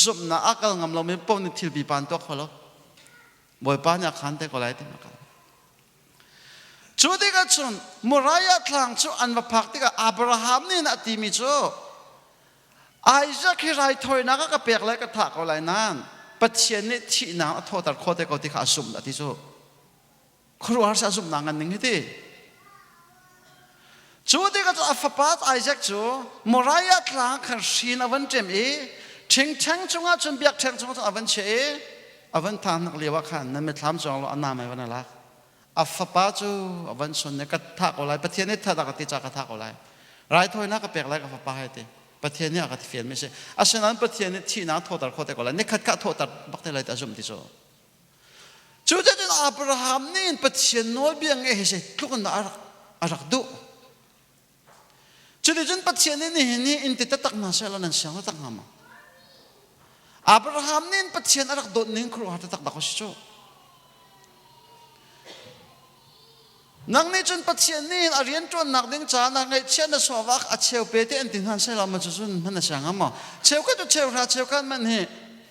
จุบนักอักลงเรามีป๊อนี่ทิลบีปานตัวเขาแล้วบอยป้านี่ขันเตกเอาไล่ตีมากันจูดีก็ชนมุรายะทางจูอันว่าพักที่กับอับราฮัมนี่นะที่มีจูไอเจ้าที่ไรถอยนักก็เปียกเลยก็ถักอะไรนั่นปัจเจียนนี่ที่นางโทษแต่โคตรก็ที่ขาสุ่มนะที่จูครัวหาสุ่มนางกันหนึ่งที่จูดีก็จะอัฟปัสไอเจ้าจูมุรายะทางขันชีนอวันเจมอีชิงชังจงอาจนเบียกแทงจงอาอวันเชอวันทานนักเลี้ยวขันนั่นไม่ทำจงเราอันนาไม่วันละอัฟป้าจูอวันชนเนี่ยก็ทักอะไรประเทศนี้ถ้าดักติจากก็ทักอะไรไรถอยนักก็เปียกอะไรก็ฟ้าป้าให้ตีประเทศนี้ก็ที่เฟียนไม่ใช่อาฉะนั้นประเทศนี้ที่น้าโทษแต่โคตรก็อะไรนี่ขัดโทษแต่บักแต่อะไรแต่จุ่มที่จูจะเป็นอับราฮัมนี่ประเทศโน้ตเบียงเอเช่ทุกคนอารักดูจูดิจนประเทศนี้นี่อินทิตตักนาเซลนั่นเสียงตักหามาอับราฮัมนี่ประเทศอารักดูนี่ครูหัดตักดักชิจูนังนี่จนปัจจัยนี้อาเรียนจนนักดิ้งจานักไงเช่นสวรรค์อาเชลเปเตนติหันเซลามันจะจุนมันจะงามอ่ะเชลก็จะเชลราเชลกันมันเฮ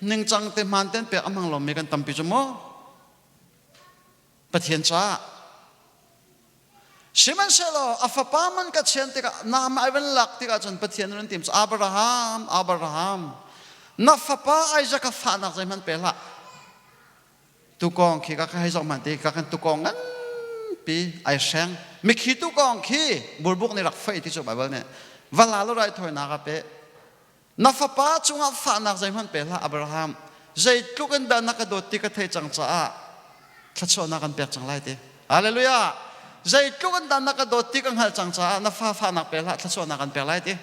นิ่งจังเต็มมันเต็มเปียกมังลมมีกันตั้มปิจโมปัจจัยจ้าชิมันเซลอาฟป้ามันก็เช่นที่ก็นามไอวันหลักที่ก็จนปัจจัยนั้นติมอับราฮัมนับฟ้าไอจะกับฟ้านักใจมันเปล่าตุกองขี้ก็ให้สองมันตีก็กันตุกองนั้นปีไอเสียงไม่คิดตุกองขี้บุบบุกในหลักไฟที่จบไปวันนี้เวลาเราได้ถอยนักเปนับฟ้าจงอับฟ้านักใจมันเปล่าอับราฮัมใจทุกันดันนักโดดที่ก็เทจังจ้าถ้าชอบนักกันเปียกจังไรตีฮาเลลูยาใจทุกันดันนักโดดที่กันหันจังจ้านับฟ้านักเปล่าถ้าชอบนักกันเปียกไรตี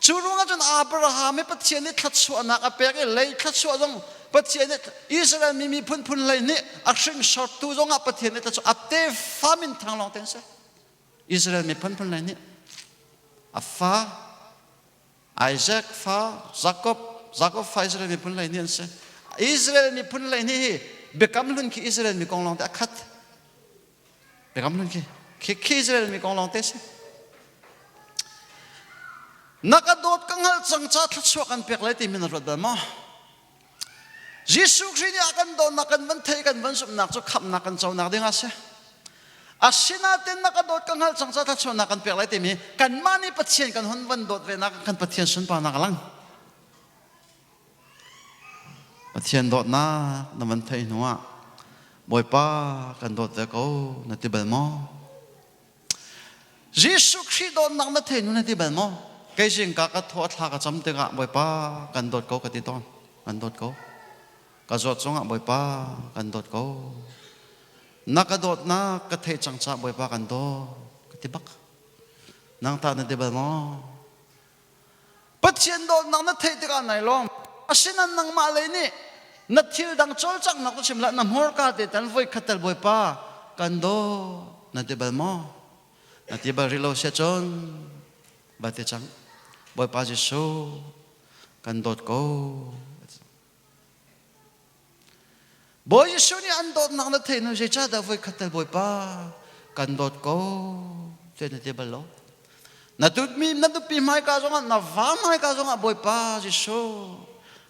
จูรุงจนอับราฮัมไม่ปฏิเสธนี่ถ้าชอบนักเปียกเลยถ้าชอบจงปฏิเสธอิสราเอลมีพุ่นเลยนี่อักษรชอตตูจงปฏิเสธนี่แต่อับเตฟ้ามินทางลองเต็นเสอิสราเอลมีพุ่นเลยนี่อัฟฟ้าไอแซคฟ้าจากอบฟ้าอิสราเอลมีพุ่นเลยนี่เสอิสราเอลมีพุ่นเลยนี่เบกำลุนคีอิสราเอลมีกองลองเตะขัดเบกำลุนคีอิสราเอลมีกองลองเตะเสนักโดดกังหัลจังจ้าทัดสวกันเปียกเลยที่มินรดมายิสุคริสต์อากันโดนนักกันวันเทกันวันสุนักจะขับนักกันเจ้านักเด้งอาเสอาศินาเต็นนักโดดกังหัลจังจ้าทัดสวนักกันเปียกเลยที่มีกันมานี่ปัจเจียนกันหุ่นวันโดดเวนักกันปัจเจียนสุนปานักลังปัจเจียนโดดนักนับวันเทนัวบอยป้ากันโดดเวกูนัติเบลมอยิสุคริสต์โดนนักนัดเทนุนัติเบลมอเกจิงกักทอดทากจำเตกะบอยป้ากันโดดกูกันติดต้นกันโดดกูก็จดจงอ่ะบ่อยป้ากันโดดกูนักโดดนักกระเทจังจ้าบ่อยป้ากันโดกติบักนางตาในเดบลมอปัจเจียนโดดนางนัดเทติกันไหนล้อมอาศินันนางมาเลยนี่นัดทิลดังโจลจังนักก็ชิมละน้ำหัวกาเดตันไว้ขัดเตลบ่อยป้ากันโดในเดบลมอนัดที่บริโลเชจอนบัดเตจังบ่อยป้าเจสูกันโดดกู bồi Giêsu ni ăn đốt nặng nó thấy nó dễ cha đã vui khát tới bồi ba cần đốt câu thế này thì bao lâu na tụt pi mai cả rồi na vá mai cả rồi bồi ba Giêsu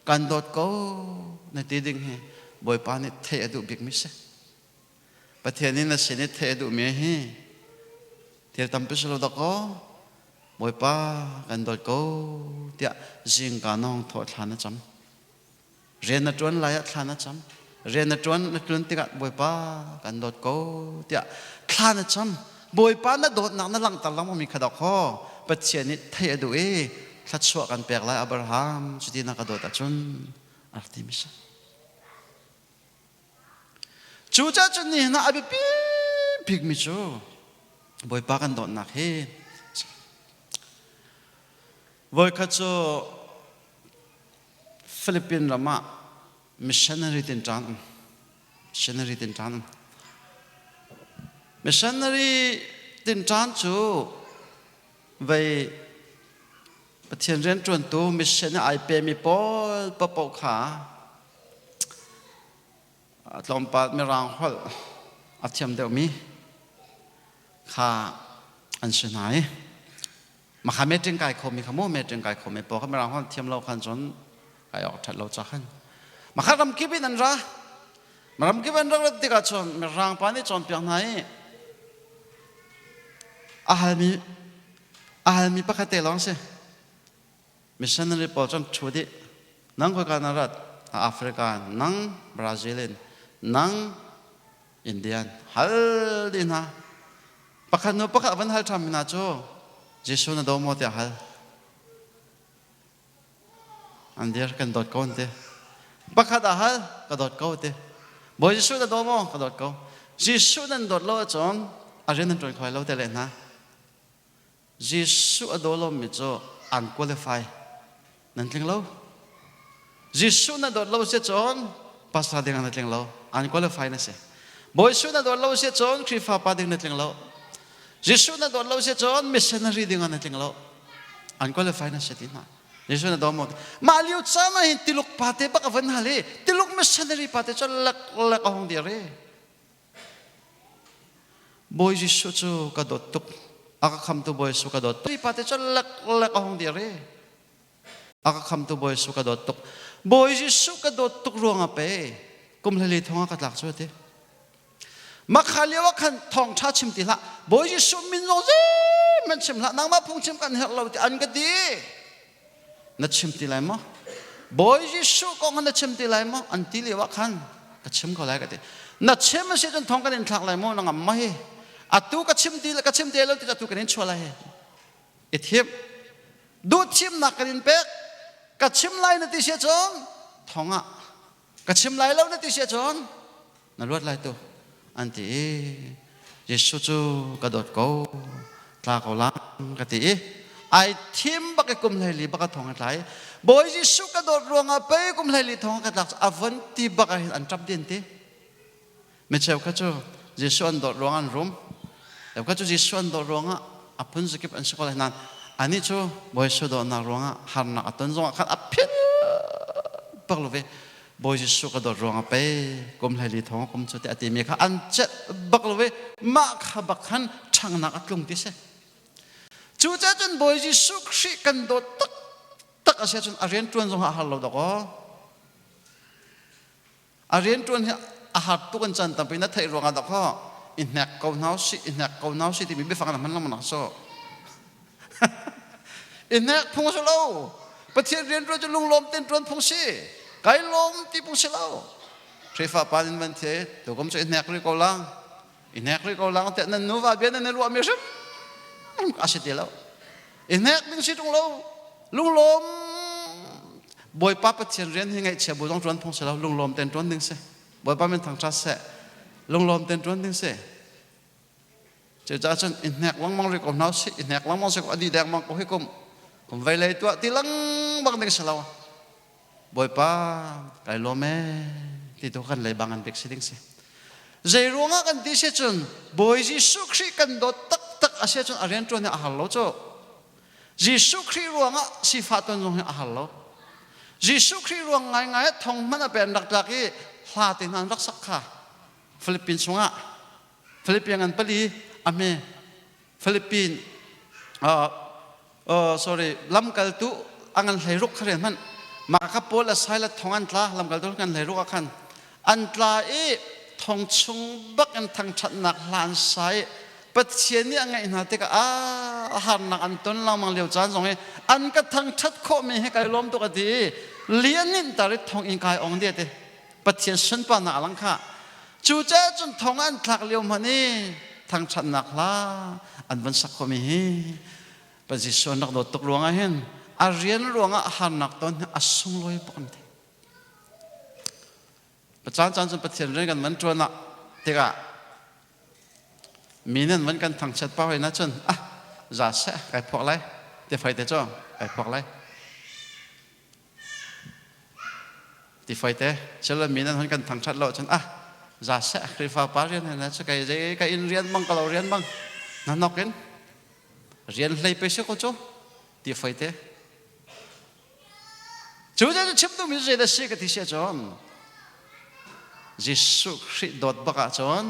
cần đốt câu này thì đừng he bồi ba này thấy đủ biết mấy sao bắt thế này là sẽ này thấy đủ mấy he thì tâm biết sao đó có bồi ba cần đốt câu thì riêng cả nông thọ thà nó chấm riêng nó chuẩn lại thà nó chấm riêng nó chuẩn thì cả bồi ba cần đốt câu thì thà nó chấm bồi ba nó đốt nặng nó lăng tao lăng mà mình khát đọc ho bắt thế này thấy đủ ấy khát suyกันแปลกlại Abrahamสุดที่นักดดจนrtmp chú cha chân này na abi big mi chú bồi baกันđốt nặng he bồi khát cho Philippines làm mà missionary tin tràn missionary tin tràn chú vềประเทศเรียนจวนตัวมิชชั่นไอเปมีปอขาตอมปัดมีรางหอลอาเทียมเดียวมีขาอันเชนายมาขาเมจิงไก่คมมีขโมเมจิงไก่คมมีปอเขามีรางหอลเทียมเราคันจนไก่ออกถัดเราจะขันมาขารำกิบินันจ้ามารำกิบินันเราติกาชนมีรางปานี่จนเปียงไหนอาหารมีปะคเตลองสิมิชชันนารีปอจนชูดินั่งคุยกันนะรัฐแอฟริกานั่งบราซิลินนั่งอินเดียนฮัลดินะปะคันนู้ปะคันวันฮัลทำมินาโจยิสุน่ะโดมอติฮัลอันเดียร์กันโดดก้นเตปะคันฮัลก็โดดก้นเตบอยยิสุน่ะโดมอก็โดดก้นยิสุนั่นโดดโลจนอาเรนนั่นจนคอยโลเตเลนะยิสุอโดโลมิโจอันคุลิฟายนั่นเองเรายิสุน่ะโดดเราเสียจนภาษาเดียงนั่นเองเราอันคุลิฟายนั่นเสียบอยสุน่ะโดดเราเสียจนคริฟาปาดิ่งนั่นเองเรายิสุน่ะโดดเราเสียจนมิชชันนารีดิ่งนั่นเองเราอันคุลิฟายนั่นเสียที่นั่นยิสุน่ะโดนหมดมาเลี้ยวจ้ามาเห็นติลุกปาเตบักวันฮัลเลติลุกมิชชันนารีปาเตจนเล็กเอาของเดียร์บอยยิสุจูกระโดดตุกอาคำตัวบอยสุกระโดดตุกปาเตจนเล็กเอาของเดียร์อาคำตัวบอยสุกระโดดตุกบอยยิสุกระโดดตุกรวงอ่ะเป้กุมเลทองกัดหลักช่วยเถอะมาขายเลี้ยวขันทองชาชิมติละบอยยิสุมินโรเซมันชิมละนางมาพุ่งชิมกันเฮเราอันก็ดีนัดชิมติไรมั้งบอยยิสุก็งันนัดชิมติไรมั้งอันที่เลี้ยวขันก็ชิมก็ไรก็ดีนัดชิมมันเสียจนทองกันเดินทางไรมั้งนางไม่อัตุก็ชิมติแล้วก็ชิมติแล้วที่จะตุกันเดินชัวร์ไรเอทีมดูชิมนักกันเดินเป็กก็ชิมไรนั่นที่เสียจนทองอ่ะก็ชิมไรแล้วนั่นที่เสียจนนั่นรวดไรตัวอันที่ยิสุจูกระโดดกูตาเขาล้างกติไอทีมบักกุมไหลีบักทองอะไรบอยยิสุกระโดดรวงอ่ะไปกุมไหลีทองกระดักอวันที่บักอันจับเดินที่ไม่ใช่ก็จูยิสุอันโดดรวงอันรุมแต่ก็จูยิสุอันโดดรวงอ่ะอพุ่นสกิปอันสกุลนั้นอันนี้จูบอยยิสุโดดนักรวงอ่ะหันนักต้นรวงขันอภิลบักลูเวบอยยิสุกระโดดรวงไปกุมไหลีทองกุมจุดอติมีข้าอันเจ็ดบักลูเวมาข้าบักขันช่างนักลุงที่เสจูจ้าจนบอยยิสุคริกันโดดตักอาเซียจนอาเรียนจวนสงหาฮัลโหลดอกอาเรียนจวนอาหารตุกันจันตั้งปีนั้นไทยรวงกันดอกอินเนกเกาหนาวสิที่มีไปฟังนั้นมันละมันนักโซอินเนกพงศโลประเทศเรียนจวนจะลุงลมเต้นจวนพงศิไกลมที่พงศิโลทริฟาปานินมันเทตัวก็ไม่ใช่อินเนกริโกลังแต่นั่นนูว่าเบียนนั่นรัวมีริมอาศัยเดียวอินเนกดึงสิลุงลมบอยป้าประเทศเรียนยังไงเชื่อบุตรจวนพงศิโลลุงลมเต้นจวนดึงเสบอยป้าเป็นทางชาติเสลุงลมเต้นจวนดึงเสเจ้าจนอินเนกวังมังริโกนาวสิอินเนกวังมังสิกอดีแดงมังก็ให้กุมไวเลยตัวที่ลังบังดึงเสลาวบอยป้าไกลลมที่ตัวกันเลยบางอันเด็กสิดึงเสใจรวงกันที่เสียจนบอยยิสุคริกันโดดตักอาเสียจนอาเรียนจวนเนี่ยอาหารโลโจยิสุคริรวงสิฟาตนจงเนี่ยอาหารโลยิสุคริรวงไงทองมันเป็นดักๆที่ ลาตินันรักสักค่ะฟิลิปปินส์งะฟิลิปปินส์กันปลีอเมฟิลิปปินส์sorry ลำกัลตุอังกันไหลรุกขเรียนมันมาขับโพลสายละทองอันตลาลำกัลตุกันไหลรุกขันอันตลาทองชุงบักอันทางชัดหนักลานสายปัจเจียนี่ไงนะที่ก็หันหนักอันต้นเรามังเลี้ยวจานสองอันก็ทางชัดโคมีให้ไกลล้มตัวกันดีเลี้ยนนินตาริทองอินกายองเดียดปัจเจียนฉันปานาลังค่ะจู่เจ้าจนทองอันทักเลี้ยวมานี่ทางชัดหนักละอันวันสักโคมีปัจจิชนนักโดดตกลวงไงเห็นอาเรียนลวงหันหนักต้นอสุงลอยปกันทีประจานจานจนประเทศเรื่องกันเหมือนจวนละที่ก็มีนั่นเหมือนกันทางชัดเป้าเลยนะจนจะเสะไก่พวกไรเดี๋ยวไฟเตะจ้องไก่พวกไรที่ไฟเตะเชื่อมีนั่นเหมือนกันทางชัดเราจนจะเสะคริฟ้าปาเรียนนะจะไก่อินเรียนบ้างก็เราเรียนบ้างนั่นนอกกันเรียนเลยไปเชื่อก็จ้องที่ไฟเตะจู่จะชิมตัวมีใจได้สิกที่เชื่อจนยิสุคริสต์โดดบักจน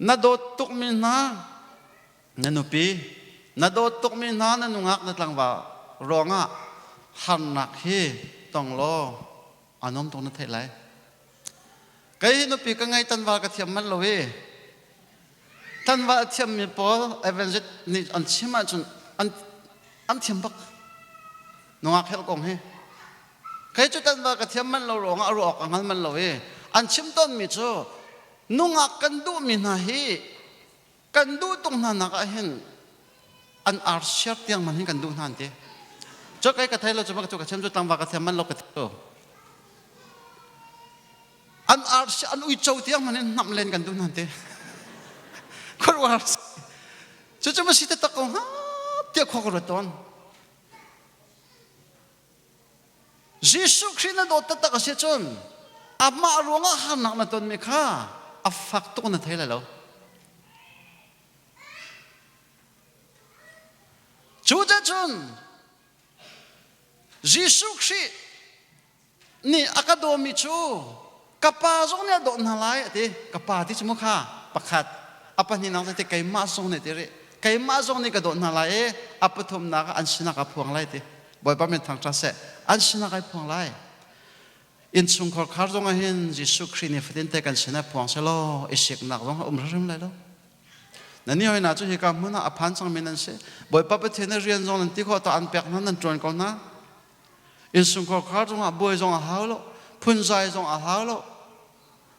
นาโดดตุกมินานานุปีนาโดดตุกมินานานุงักนาตังว่ารองหันหนักฮีต้องรออานอมตรงนั้นเท่าไรไก่นุปีก็ไงตันว่ากระเทียมมันเลยตันว่าเทียมมีพอเอเวนเจนี่อันชิมาจนอันเทียมบักนุงักเฮลกงเฮใครจุดตันว่ากระเทียมมันเรารองอรอกอันมันเลยอันชิมต้นมีจ้านุ่งกันดูมินาฮีกันดูตรงนั้นนักเห็นอันอาร์เชียร์ที่ยังมันเห็นกันดูนั่นเด้จอกไอ้กระเทยเราจะมาจุกกระเทียมจุดตั้งว่ากระเทียมมันเรากระเทียมอันอาร์เชียร์อันอุยโจที่ยังมันเห็นนำเล่นกันดูนั่นเด้คนว่าจะมาสิทธิ์ตะกงฮะเดี๋ยวขอกระตุ้นยิสุคริสต์นั้นโดดตะกเสียจนอามาหลวงหันหนักมาต้นมีค่าฟักตุกนั่นเท่าไรแล้วจูเจจุนยิสุคริสต์นี่อากาโดมิจูกับป้าจงเนี่ยโดนอะไรที่กับป้าที่สมุข่าประคัดapa ni nang te kai ma song ne te re kai ma song ni ka do na la e apathum na ka an sina ka phuang lai te boi pa men thang tra se an sina kai phuang lai in chung khor khar jong a hin jisu khri ni fadin te kan sina phuang se lo isik nak jong rim lai lo nani hoi na chu hi ka muna aphan chang men an se boi pa pa thena rian jong nan ti kho ta an pek nan nan tron ko na in chung khor khar jong a boi jong a haw lo phun zai jong a haw lo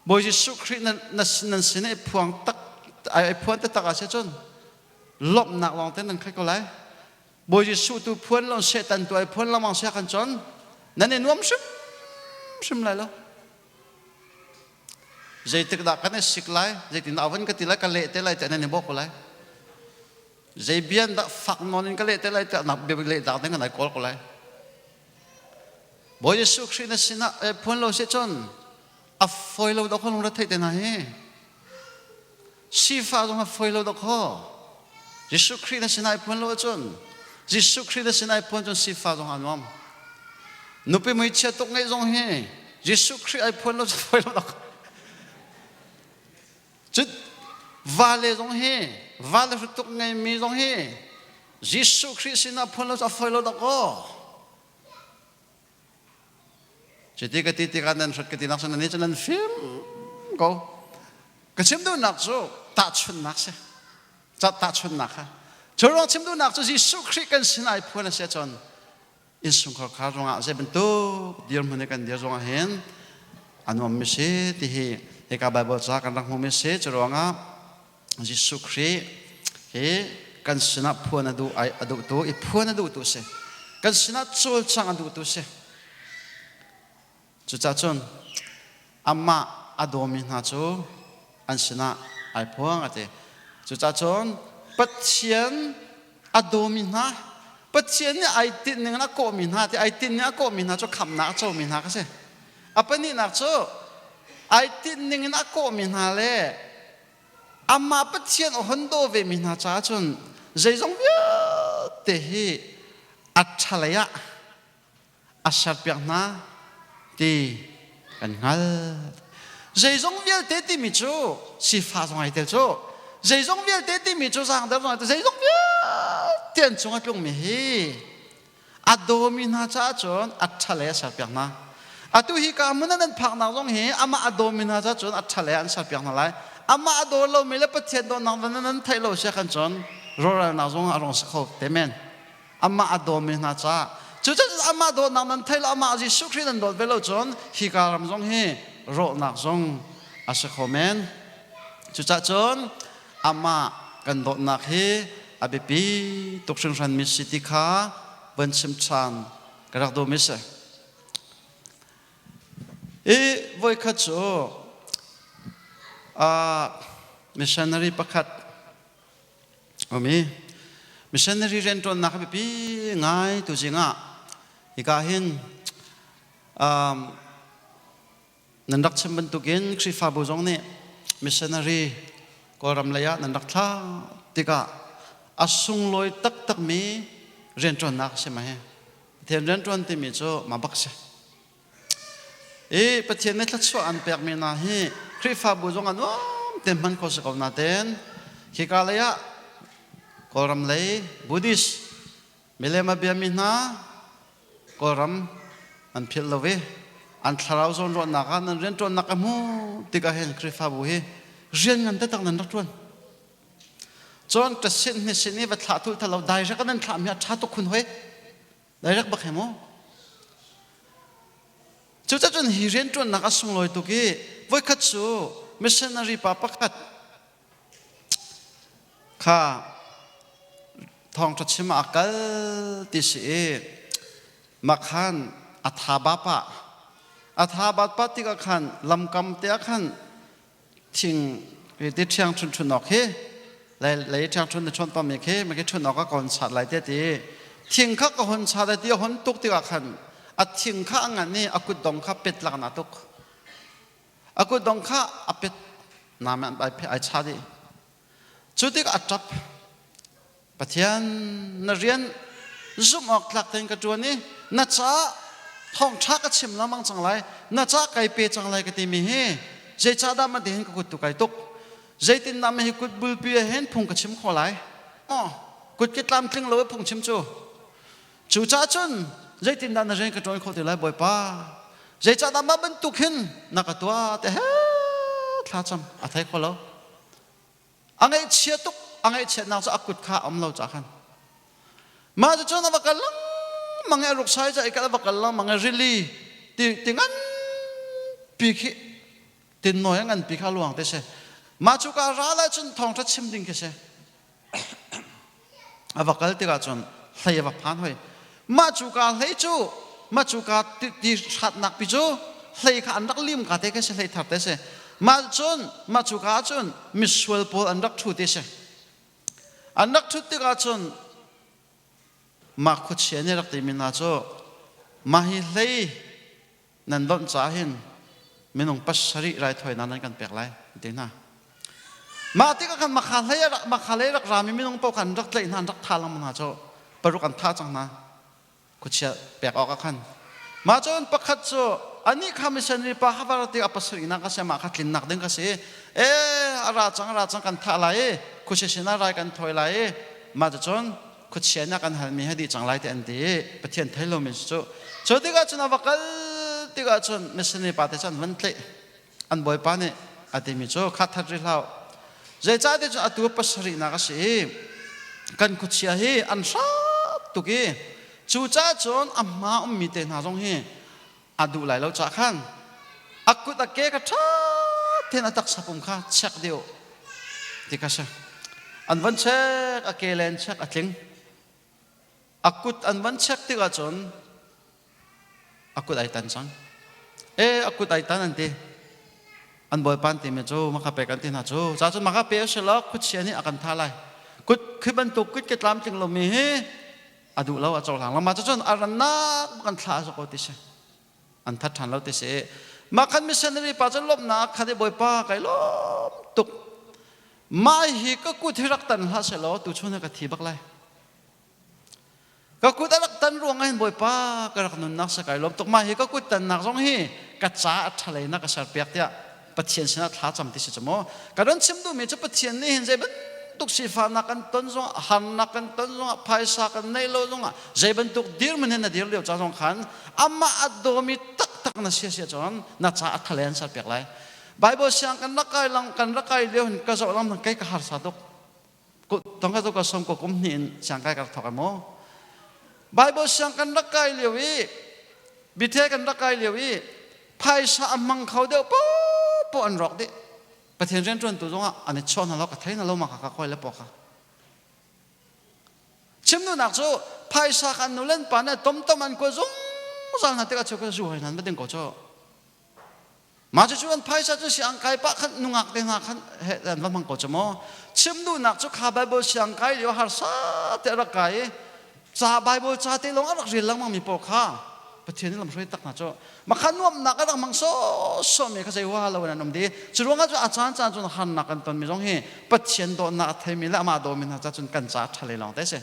boi jisu khri nan sina phuang takไอ้พวนตะตะกาเสียจนลบหนักลองเต้นนั่นใครก็ไล่บอยสู้ตัวพวนลองเสียตันตัวไอ้พวนละมังเสียกันจนนั่นเองนุ่มซึมไรแล้วใจตึกดักกันเนี่ยสิกไล่ใจตินเอาวันก็ติไล่กันเละเตะไล่แต่นั่นเองบอกก็ไล่ใจเบียนดักฝักนอนกันเละเตะไล่แต่หนักเบียนเละดักเต้นกันไหนก็ไล่บอยสู้คริสต์สินะไอ้พวนลองเสียจนอัฟฟอยเราดอกคนลงรัฐไทยแต่ไหนชีฟ้าจงหาไฟเราดอกข้อยิสุคริสต์สินายพนโลจนยิสุคริสต์สินายพนจนชีฟ้าจงหานวมนุปิมือเชียตกไงจงเฮยิสุคริสต์ไอพนโลจะไฟเราดอกจุดวาเลจงเฮวาเลฝุตกไงมีจงเฮยิสุคริสต์สินายพนโลจะไฟเราดอกข้อจุดที่กติกานั้นสุดกตินักสนนี้จะนั่นฟิล์มก็ก็ชิมดูนักจูตัดชุนนักเสียจะตัดชุนนักฮะจรองชิมดูนักจูยิสุคริสต์กันสินายพูดนั่นเสียจนอินสุขข้าจงอาเซเป็นตัวเดียร์มันกันเดียร์จงอาเห็นอันว่าไม่ใช่ที่เอกาไบเบิลจากกันรักมุไม่ใช่จรองอายิสุคริสต์เฮกันสินาพูดนั่นดูไอดูตัวอีพูดนั่นดูตัวเสียกันสินาจูลจังดูตัวเสียจุดจ้าจนอามาอดมินาจูอันชนะไอ้พวงอะไรจุดจ้าจนปัจเจียนอดมินาปัจเจียนเนี่ยไอ้ติดหนึ่งนักโกมินาที่ไอ้ติดเนี่ยโกมินาจะคำนักโจมินาก็ใช่อ่ะเป็นนี่นักโจไอ้ติดหนึ่งนักโกมินาเลยอามาปัจเจียนหันโดเวมินาจ้าจนใจจงเยอะเตะอัจฉริยะอัศจรรย์นะที่ กันงั้นใจจงเวียลเตติมิจูสีฟ้าจงไอเตลจูใจจงเวียลเตติมิจูสังเดรจงไอเตลใจจงเวียเตียนจงอัดลงมีฮีอัดโดมินาจ้าจนอัดทะเลสับยังนะอัดตุฮิกามุนันพักนักจงฮีอามาอัดโดมินาจ้าจนอัดทะเลอันสับยังนั่นไรอามาอัดโดเราไม่เล็บเทียนโดนนักนั้นไทยเราเสียกันจนรอนักจงอารมณ์สกปรกเต็มอามาอัดโดมินาจ้าจุดจะอามาโดนนักนั้นไทยเราอามาจิสุครีนันโดนเวลจนฮิการมจงฮีรอนักจงอาศัยคอมเมนจุดจะจนอามากันโดนนักฮีอาเบปีตุกชิงชันมิสิติคาบันชิมชันกระดักดูมิสวัยขัดโจมิชชันนารีประคัดมิชชันนารีเรียนจนนักเบปีง่ายตัวจริงอีกาหินนันรักชิมบันตุกินคริฟาบุจงนี่มิชชันนารีก็รำเลยนันรักท่าติกาอาสุงลอยตักมีเรียนจนนักใช่ไหมเทียนเรียนจนที่มีโจมาบักเสประเทศนี้ทัดชัวอันเปียกมีนาฮีคริฟาบุจงอันว่าเต็มมันก็สกาวนาเตนคิกาเลยก็รำเลยบุดิสมิเลมาเบียมินาก็รำอันพิลลเวอันทาราวจนรอนนักอันเรียนจนนักมูติกาเห็นคริฟาบุเฮเรียนกันแต่ตั้งนั้นรักจวนจนจะสิ้นนี่วัดท้าทุลทะเลาได้รักนั้นทำให้ชาตุคุณเว้ได้รักบักเหมอจุดจนฮิเรียนจนนักส่งลอยตุกี้วัยขัดสูมิชชันนารีป้าปักขัดข้าทองจัดชิมาอักลติสีมักขันอัฐาบาปะอัฐาบาปะที่ก็ขันลำกำเตียขันทิ้งที่เชียงชุนออกเฮเลยทางชนชนปั๊มมีแค่ไม่แค่ชนออกก็ก่อนชาติหลายเดียทิ้งข้าก็คนชาติเดียวคนตุกที่ว่าขันอัดทิ้งข้างั้นนี่อากุดดงข้าเป็ดหลังนาตุกอากุดดงข้าอเป็ดน้ำมันไปชาติจุดที่อัดจับปะเทียนนักเรียนซุ่มออกหลักเต็งกระจวนนี่นัดจ้าท้องชักกระชิมแล้วมั่งจังไรนัดจ้าไก่เปจังไรก็ตีมีเฮเจจ้าดามาเดินก็กุดตุกไก่ตุกใจตินนำให้กุดบุลปีเห็นพุงกระชิมขอไหลกุดกิดลำคลิ้งเลยพุงชิมจูจ้าจนใจตินนำในกระจอยเขาตีไหลบ่อยป้าใจจ้าดำมาบรรทุกหินนักตัวแต่เฮ้ท้าจำอะไรเขาแล้วอังไงเชียตุกอังไงเชียนักจะอากุดข้าอมเราจากกันมาจะจนนับกันลังมังไงลูกชายจะอีกนับกันลังมังไงริลีติงันปีกตินน้อยงันปีกข้าหลวงเตเชมาจุการาลจนทองทัดชิมดิ้งกันเชอวักลติกาจนเฮียวักพันหอยมาจุการเฮียจูมาจุการที่ชัดนักปิจูเฮียขันนักลิมกันเตกันเชเฮียทัดเตเชมาจุการจนมิสเวลโพอันนักทุเตเชอันนักทุติกาจนมาขุดเชียนี่รักตีมินาจูมาฮิเฮียนันดอนจ่าหินมินงปัสสริไรถอยนั้นกันเปียกไรเดี๋ยวนะมาที่ก็กันมาขายเลยรักรามีไม่ต้องปกันรักเลยนั่นรักทาลังมันหาโจปรุกันท่าจังนะกุเชียแปลกออกกันมาจนประคัดโจอันนี้ข้าไม่ใช่นี่ป้าฮับเราที่อัปสรินักก็เสียมาขัดลินนักเด้งก็เสียราจังกันท่าไรกุเชียนาไรกันถอยไรมาจนกุเชียนักกันหันมีให้ดีจังไรแต่อันดีประเทศไทยเราไม่โจที่ก็จนวักที่ก็จนไม่ใช่นี่ป้าแต่จนวันเละอันบ่อยป้าเนี่ยอาทิตย์มีโจขัดทัดริลาวใจจ้าเดี๋ยวตัวปัสรินักสิกันกุศลเฮอันสัตตุกี้จูจ้าจนอามามีเตน่าจงเฮอดูไหลเราจากขันอากุตะเกะกระทัดเทนัตักสับผมข้าเช็คเดียวที่กระเชอันวันเช็คอาเกเลนเช็คอาทิงอากุตอันวันเช็คที่กระจนอากุตไอตันจังอากุตไอตันนั่นทีอันบ่อยปันตีเมจูมาขับไปกันที่นาจูจ้าจนมาขับไปเฉลกุดเชียนี่อากันท่าไรกุดคือบรรทุกกุดเกตลามจึงเรามีเฮอดูเราอาจจะหลังเรามาจนอารันนักกันท่าสกุลติเชอันทัดทันเราติเชมาขันมิเชนรีป้าจะลบนักขันได้บ่อยป้าไก่ลบตุกมาฮีก็กุดที่รักตันหาเฉลตุชนกับทีบักไรก็กุดรักตันรวงไงบ่อยป้าก็รักนุนนักสกายลบตุกมาฮีก็กุดตันนักสองฮี กระจ้าทะเลนักษาเปียกเดียปะเทียนชนะท้าจำที่สิจโมการนั้นชิมดูมีจะปะเทียนนี่เห็นใจบันตุกสีฟ้านักกันต้นซงหันนักกันต้นซงภายสากันในโลซงใจบันตุกดีร์มันเห็นดีร์เลี้ยวจ้าซงขันอามาอัดโดมีตักน่ะเสียจนน่าจะทะเลนักษาเปียกไรไบเบิลเสียงกันรักไก่ลังกันรักไก่เลี้ยวเห็นกระจกลำทั้งไก่กระหารสาดุกกูต้องกระจกกระสมกูกุมหินเสียงไก่กระถกกันโมไบเบิลเสียงกันรักไก่เลี้ยวอีบิเทกันรักไก่เลี้ยวอีภายสามังเขาเดียวปุ๊บอันรอกดิประเทศเรื่องจวนตัวจงอันนี้ชนเราก็ไทยนั่นเรามาขัดคอยแล้วปอกค่ะชิมดูนักสู้ภายสากันนู่นเล่นปานเนี่ยต้มมันก็จงสังหารที่กระชุกกระชุ่ยนั้นไม่ดึงก็เจ้ามาจะชวนภายสาจะเสียงไก่ปะขันนุ่งอักเดงขันเห็นว่ามันก็จะโม่ชิมดูนักสู้ข้าไบเบิลเสียงไก่เดี๋ยวหาซาเตะรักไก่จ่าไบเบิลจ่าเตะลงอักเรียนลังมันมีปอกค่ะประเทศนี้เราไม่ช่วยตักนะเจ้ามาขันนุ่มนักก็ต้องมังโซ่มีเขาใจว่าเราเนี่ยนุ่มดีจุดว่าก็อาจารย์จนหันนักกันตอนมีตรงนี้ประเทศโดนนักไทยมีแล้วมาโดนมีนะจะจนกันจ่าทะเลลองได้สิ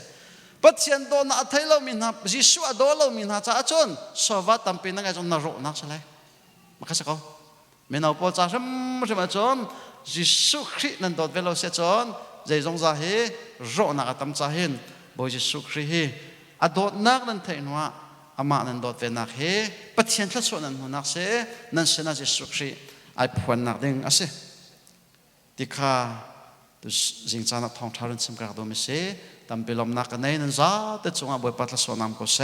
ประเทศโดนนักไทยเรามีนะยิสุอโดนเรามีนะจะจนสวัสดิ์ตั้มเป็นนักจนนรกนักใช่ไหมมาคัสเขามีนาปอจ่าใช่ไหมจนยิสุคริสต์นั้นโดนเวลาเสียจนใจจงจะเฮโรนักตั้มจะเห็นบ่ยิสุคริสต์อโดนนักนั้นไทยนัวอามานันโดดเวนักเฮปะเทียนทัศนันหัวนักเสนันเสนาจิสุครีไอพวนนักดึงอาเสติคาตุจิงจานักทองทารุนสมกระดมิเสตัมเปลมนักในนันซาเตจงอาบวยปัตตสวนามโกเส